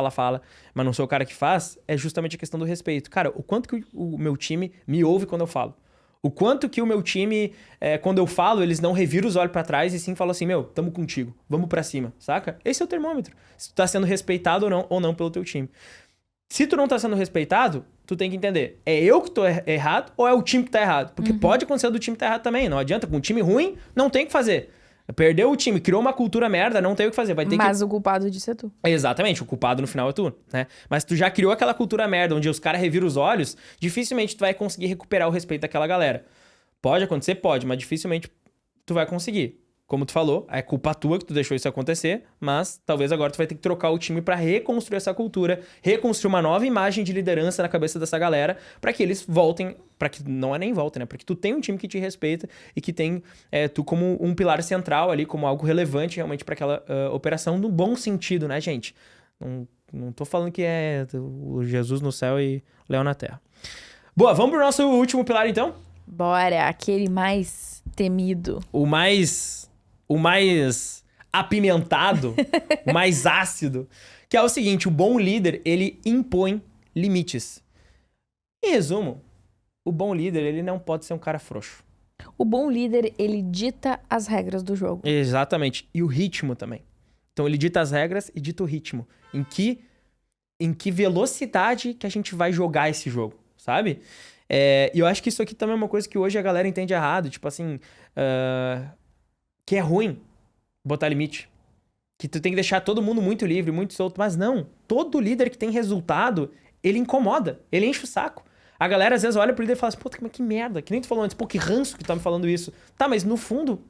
mas não sou o cara que faz, é justamente a questão do respeito. Cara, o quanto que o meu time me ouve quando eu falo. O quanto que o meu time, quando eu falo, eles não reviram os olhos pra trás e sim falam assim, meu, tamo contigo, vamos pra cima, saca? Esse é o termômetro. Se tu tá sendo respeitado ou não pelo teu time. Se tu não tá sendo respeitado, tu tem que entender, é eu que tô errado ou é o time que tá errado? Porque pode acontecer do time que tá errado também, não adianta, com um time ruim, não tem o que fazer. Perdeu o time, criou uma cultura merda, não tem o que fazer. Mas o culpado disso é tu. Exatamente, o culpado no final é tu, né? Mas tu já criou aquela cultura merda, onde os caras reviram os olhos, dificilmente tu vai conseguir recuperar o respeito daquela galera. Pode acontecer? Pode, mas dificilmente tu vai conseguir. Como tu falou, é culpa tua que tu deixou isso acontecer, mas talvez agora tu vai ter que trocar o time pra reconstruir essa cultura, reconstruir uma nova imagem de liderança na cabeça dessa galera, pra que eles voltem, pra que não é nem voltem, né? Pra que tu tenha um time que te respeita e que tem tu como um pilar central ali, como algo relevante realmente pra aquela operação, no bom sentido, né, gente? Não tô falando que é o Jesus no céu e Léo na terra. Boa, vamos pro nosso último pilar então? Bora, aquele mais temido. O mais apimentado, o mais ácido, que é o seguinte, o bom líder, ele impõe limites. Em resumo, o bom líder, ele não pode ser um cara frouxo. O bom líder, ele dita as regras do jogo. Exatamente, e o ritmo também. Então ele dita as regras e dita o ritmo. Em que velocidade que a gente vai jogar esse jogo, sabe? E eu acho que isso aqui também é uma coisa que hoje a galera entende errado, tipo assim... que é ruim botar limite. Que tu tem que deixar todo mundo muito livre, muito solto. Mas não. Todo líder que tem resultado, ele incomoda. Ele enche o saco. A galera às vezes olha pro líder e fala assim, pô, que merda. Que nem tu falou antes, pô, que ranço que tu tá me falando isso. Tá, mas no fundo,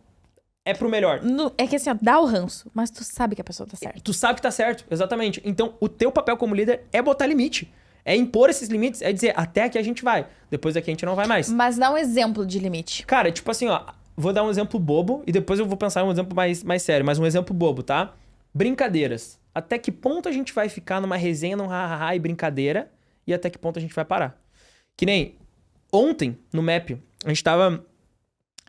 é pro melhor. É que assim, ó, dá o ranço, mas tu sabe que a pessoa tá certa. Tu sabe que tá certo, exatamente. Então, o teu papel como líder é botar limite. É impor esses limites, é dizer, até aqui a gente vai. Depois daqui a gente não vai mais. Mas dá um exemplo de limite. Cara, tipo assim, ó... Vou dar um exemplo bobo e depois eu vou pensar em um exemplo mais sério. Mas um exemplo bobo, tá? Brincadeiras. Até que ponto a gente vai ficar numa resenha, num ha-ha-ha e brincadeira? E até que ponto a gente vai parar? Que nem ontem, no MAP, a gente tava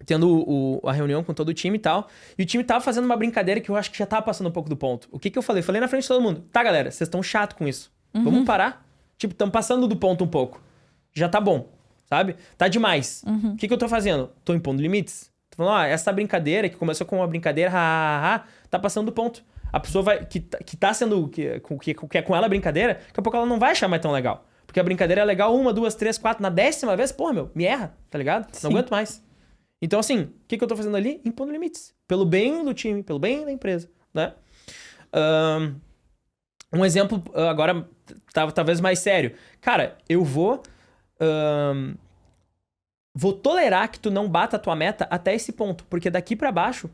tendo a reunião com todo o time e tal. E o time tava fazendo uma brincadeira que eu acho que já tava passando um pouco do ponto. O que eu falei? Falei na frente de todo mundo. Tá, galera, vocês estão chato com isso. Vamos parar? Tipo, estamos passando do ponto um pouco. Já tá bom, sabe? Tá demais. O que eu tô fazendo? Tô impondo limites. Tô falando, essa brincadeira que começou com uma brincadeira, tá passando do ponto. A pessoa que tá sendo, que é com ela a brincadeira, daqui a pouco ela não vai achar mais tão legal. Porque a brincadeira é legal 1, 2, 3, 4, na 10ª vez, porra, meu, me erra, tá ligado? Sim. Não aguento mais. Então, assim, o que eu tô fazendo ali? Impondo limites. Pelo bem do time, pelo bem da empresa, né? Um exemplo agora, talvez mais sério. Cara, eu vou tolerar que tu não bata a tua meta até esse ponto, porque daqui pra baixo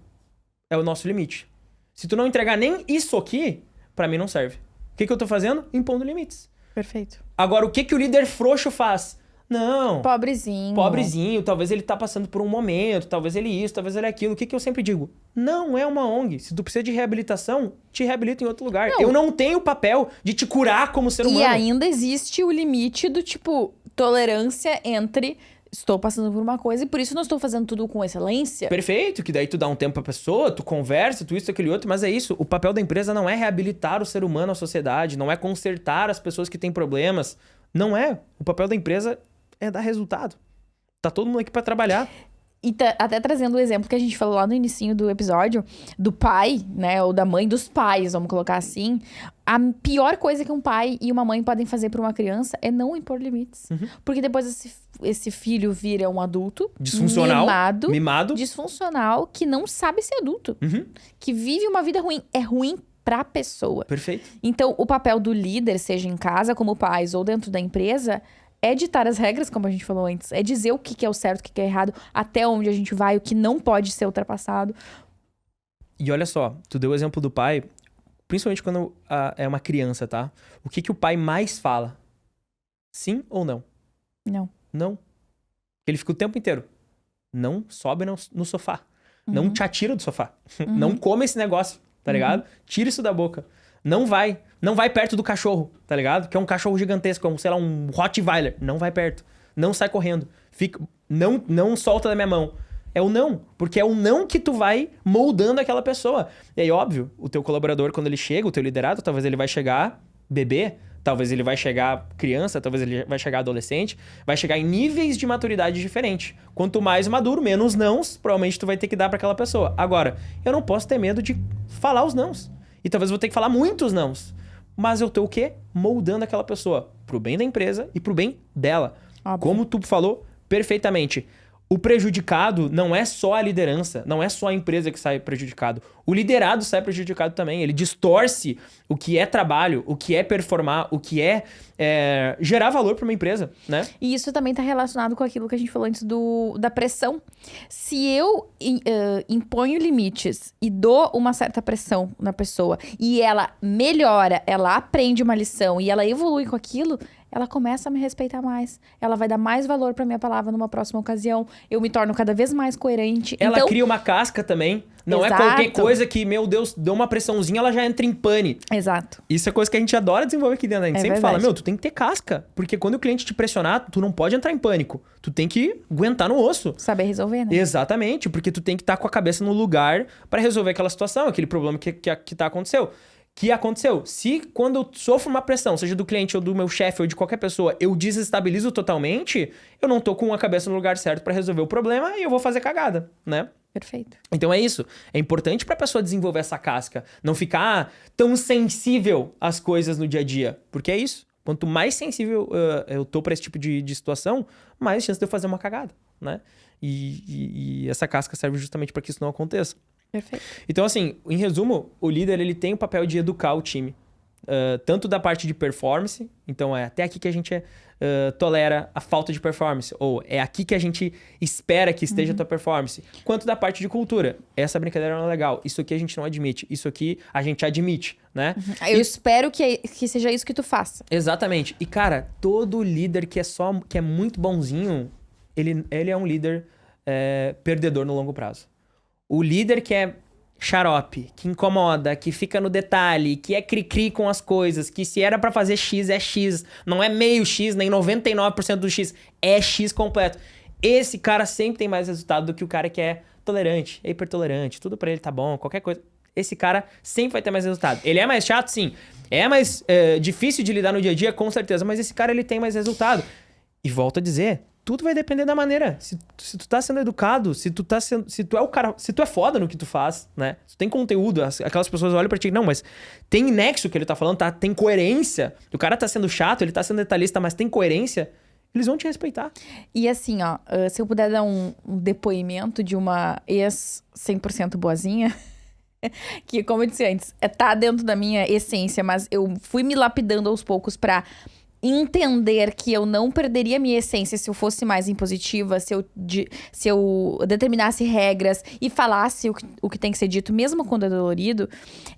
é o nosso limite. Se tu não entregar nem isso aqui, pra mim não serve. O que eu tô fazendo? Impondo limites. Perfeito. Agora, o que o líder frouxo faz? Não. Pobrezinho. Talvez ele tá passando por um momento, talvez ele isso, talvez ele aquilo. O que eu sempre digo? Não é uma ONG. Se tu precisa de reabilitação, te reabilita em outro lugar. Não. Eu não tenho o papel de te curar como ser humano. E ainda existe o limite do tipo, tolerância entre estou passando por uma coisa e por isso não estou fazendo tudo com excelência. Perfeito, que daí tu dá um tempo pra pessoa, tu conversa, tu isso, aquele outro, mas é isso. O papel da empresa não é reabilitar o ser humano à sociedade, não é consertar as pessoas que têm problemas. Não é. O papel da empresa é dar resultado. Tá todo mundo aqui pra trabalhar. E até trazendo o exemplo que a gente falou lá no inicinho do episódio, do pai, né, ou da mãe dos pais, vamos colocar assim. A pior coisa que um pai e uma mãe podem fazer pra uma criança é não impor limites. Porque depois esse filho vira um adulto Disfuncional. Mimado. Disfuncional, que não sabe ser adulto. Que vive uma vida ruim. É ruim pra pessoa. Perfeito. Então, o papel do líder, seja em casa, como pais, ou dentro da empresa, é ditar as regras, como a gente falou antes. É dizer o que é o certo, o que é errado, até onde a gente vai, o que não pode ser ultrapassado. E olha só, tu deu o exemplo do pai, principalmente quando é uma criança, tá? O que o pai mais fala? Sim ou não? Não. Não. Ele fica o tempo inteiro. Não sobe no sofá. Não te atira do sofá. Não come esse negócio, tá ligado? Tira isso da boca. Não vai perto do cachorro, tá ligado? Que é um cachorro gigantesco, sei lá, um Rottweiler. Não vai perto. Não sai correndo. Não solta da minha mão. É o não. Porque é o não que tu vai moldando aquela pessoa. E aí, óbvio, o teu colaborador, quando ele chega, o teu liderado, talvez ele vai chegar bebê, talvez ele vai chegar criança, talvez ele vai chegar adolescente, vai chegar em níveis de maturidade diferentes. Quanto mais maduro, menos nãos, provavelmente tu vai ter que dar pra aquela pessoa. Agora, eu não posso ter medo de falar os nãos. E talvez eu vou ter que falar muitos nãos. Mas eu tô o quê? Moldando aquela pessoa pro bem da empresa e pro bem dela. Óbvio. Como tu falou perfeitamente. O prejudicado não é só a liderança, não é só a empresa que sai prejudicado. O liderado sai prejudicado também. Ele distorce o que é trabalho, o que é performar, o que é gerar valor para uma empresa, né? E isso também está relacionado com aquilo que a gente falou antes da pressão. Se eu imponho limites e dou uma certa pressão na pessoa e ela melhora, ela aprende uma lição e ela evolui com aquilo, ela começa a me respeitar mais. Ela vai dar mais valor pra minha palavra numa próxima ocasião. Eu me torno cada vez mais coerente. Ela então, cria uma casca também. Não Exato. é qualquer coisa que, meu Deus, deu uma pressãozinha, ela já entra em pane. Exato. Isso é coisa que a gente adora desenvolver aqui dentro. A gente sempre verdade. fala, tu tem que ter casca. Porque quando o cliente te pressionar, tu não pode entrar em pânico. Tu tem que aguentar no osso. Saber resolver, né? Exatamente. Porque tu tem que estar com a cabeça no lugar pra resolver aquela situação, aquele problema que aconteceu. Que aconteceu? Se quando eu sofro uma pressão, seja do cliente ou do meu chefe ou de qualquer pessoa, eu desestabilizo totalmente, eu não tô com a cabeça no lugar certo pra resolver o problema e eu vou fazer cagada, né? Perfeito. Então é isso. É importante pra pessoa desenvolver essa casca. Não ficar tão sensível às coisas no dia a dia. Porque é isso. Quanto mais sensível eu tô pra esse tipo de situação, mais chance de eu fazer uma cagada, né? E essa casca serve justamente pra que isso não aconteça. Perfeito. Então, assim, em resumo, o líder ele tem o papel de educar o time. Tanto da parte de performance, então é até aqui que a gente tolera a falta de performance, ou é aqui que a gente espera que esteja a tua performance, quanto da parte de cultura. Essa brincadeira não é legal, isso aqui a gente não admite, isso aqui a gente admite, né? Eu espero que seja isso que tu faça. Exatamente. E, cara, todo líder que é muito bonzinho, ele é um líder perdedor no longo prazo. O líder que é xarope, que incomoda, que fica no detalhe, que é cri-cri com as coisas, que se era pra fazer X, é X. Não é meio X, nem 99% do X. É X completo. Esse cara sempre tem mais resultado do que o cara que é tolerante, é hipertolerante, tudo pra ele tá bom, qualquer coisa. Esse cara sempre vai ter mais resultado. Ele é mais chato, sim. É mais difícil de lidar no dia a dia, com certeza. Mas esse cara, ele tem mais resultado. E volto a dizer... Tudo vai depender da maneira. Se tu tá sendo educado, se tu é o cara, se tu é foda no que tu faz, né? Se tu tem conteúdo, aquelas pessoas olham pra ti, não, mas tem nexo que ele tá falando, tem coerência. O cara tá sendo chato, ele tá sendo detalhista, mas tem coerência, eles vão te respeitar. E assim, ó, se eu puder dar um depoimento de uma ex 100% boazinha, que como eu disse antes, tá dentro da minha essência, mas eu fui me lapidando aos poucos pra entender que eu não perderia minha essência se eu fosse mais impositiva, se eu determinasse regras e falasse o que tem que ser dito, mesmo quando é dolorido,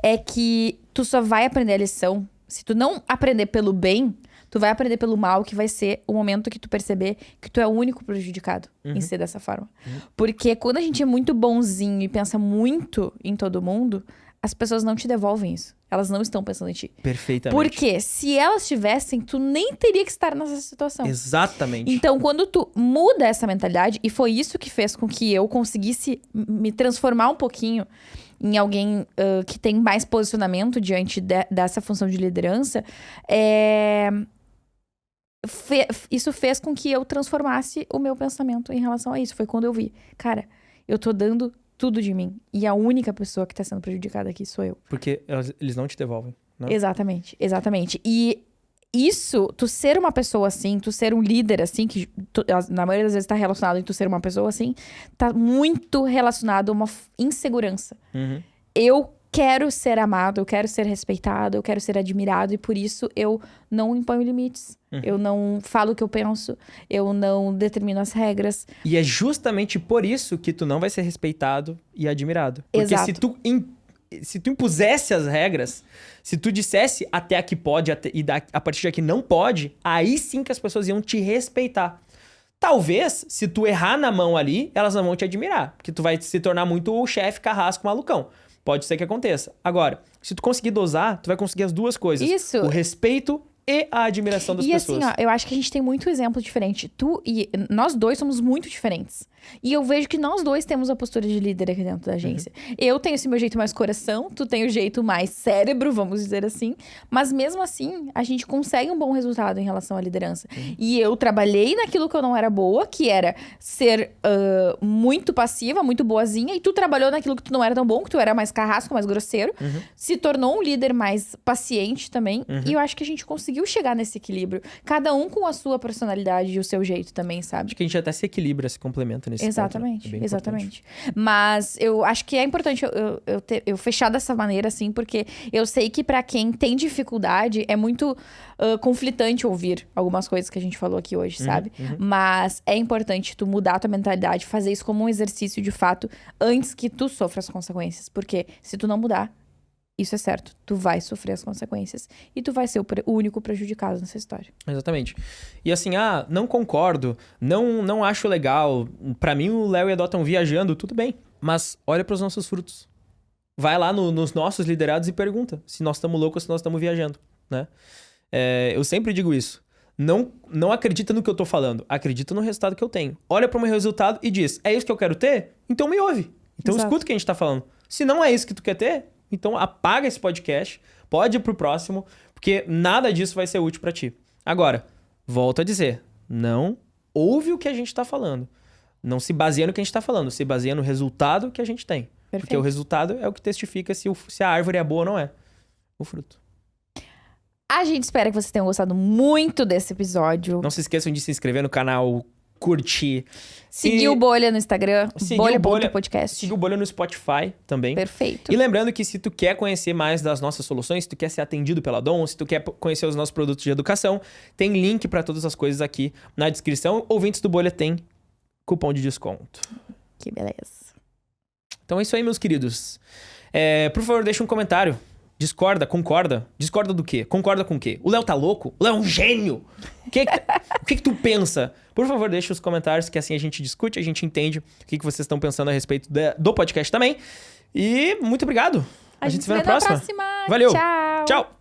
é que tu só vai aprender a lição. Se tu não aprender pelo bem, Tu vai aprender pelo mal, que vai ser o momento que tu perceber que tu é o único prejudicado em ser dessa forma. Porque quando a gente é muito bonzinho e pensa muito em todo mundo, as pessoas não te devolvem isso. Elas não estão pensando em ti. Perfeitamente. Porque se elas tivessem, tu nem teria que estar nessa situação. Exatamente. Então, quando tu muda essa mentalidade, e foi isso que fez com que eu conseguisse me transformar um pouquinho em alguém que tem mais posicionamento diante dessa função de liderança, isso fez com que eu transformasse o meu pensamento em relação a isso. Foi quando eu vi, cara, eu tô dando tudo de mim. E a única pessoa que tá sendo prejudicada aqui sou eu. Porque eles não te devolvem, né? Exatamente, exatamente. E isso, tu ser uma pessoa assim, tu ser um líder assim, que na maioria das vezes tá relacionado em tu ser uma pessoa assim, tá muito relacionado a uma insegurança. Eu quero ser amado, eu quero ser respeitado, eu quero ser admirado, e por isso eu não imponho limites. Eu não falo o que eu penso, eu não determino as regras. E é justamente por isso que tu não vai ser respeitado e admirado. Porque Exato. se tu impusesse as regras, se tu dissesse até aqui pode e a partir daqui não pode, aí sim que as pessoas iam te respeitar. Talvez, se tu errar na mão ali, elas não vão te admirar. Porque tu vai se tornar muito o chefe carrasco malucão. Pode ser que aconteça. Agora, se tu conseguir dosar, tu vai conseguir as duas coisas. Isso. O respeito e a admiração das pessoas. E assim, ó, eu acho que a gente tem muito exemplo diferente. Tu e nós dois somos muito diferentes. E eu vejo que nós dois temos a postura de líder aqui dentro da agência. Eu tenho esse meu jeito mais coração, tu tem o jeito mais cérebro, vamos dizer assim. Mas mesmo assim, a gente consegue um bom resultado em relação à liderança. E eu trabalhei naquilo que eu não era boa, que era ser muito passiva, muito boazinha. E tu trabalhou naquilo que tu não era tão bom, que tu era mais carrasco, mais grosseiro. Se tornou um líder mais paciente também. E eu acho que a gente conseguiu chegar nesse equilíbrio. Cada um com a sua personalidade e o seu jeito também, sabe? Acho que a gente até se equilibra, se complementa nesse Exatamente, ponto, né? exatamente. Mas eu acho que é importante eu fechar dessa maneira, assim, porque eu sei que pra quem tem dificuldade é muito conflitante ouvir algumas coisas que a gente falou aqui hoje, sabe? Mas é importante tu mudar a tua mentalidade, fazer isso como um exercício de fato, antes que tu sofra as consequências. Porque se tu não mudar, isso é certo, tu vai sofrer as consequências e tu vai ser o único prejudicado nessa história. Exatamente. E assim, não concordo, não acho legal. Pra mim, o Léo e a Dó estão viajando, tudo bem. Mas olha pros nossos frutos. Vai lá nos nossos liderados e pergunta se nós estamos loucos ou se nós estamos viajando, né? Eu sempre digo isso. Não acredita no que eu tô falando, acredita no resultado que eu tenho. Olha pro meu resultado e diz, é isso que eu quero ter? Então me ouve. Então escuta o que a gente tá falando. Se não é isso que tu quer ter, então apaga esse podcast, pode ir pro próximo, porque nada disso vai ser útil pra ti. Agora, volto a dizer, não ouve o que a gente tá falando. Não se baseia no que a gente tá falando, se baseia no resultado que a gente tem. Perfeito. Porque o resultado é o que testifica se a árvore é boa ou não é. O fruto. A gente espera que vocês tenham gostado muito desse episódio. Não se esqueçam de se inscrever no canal, curtir. Seguir o Bolha no Instagram, bolha.podcast. Seguir o Bolha no Spotify também. Perfeito. E lembrando que se tu quer conhecer mais das nossas soluções, se tu quer ser atendido pela Dom, se tu quer conhecer os nossos produtos de educação, tem link para todas as coisas aqui na descrição. Ouvintes do Bolha tem cupom de desconto. Que beleza. Então é isso aí, meus queridos. Por favor, deixa um comentário. Discorda, concorda? Discorda do quê? Concorda com o quê? O Léo tá louco? O Léo é um gênio? O que tu pensa? Por favor, deixa os comentários, que assim a gente discute, a gente entende o que vocês estão pensando a respeito do podcast também. E muito obrigado. A gente se vê na próxima. Próxima. Valeu. Tchau. Tchau.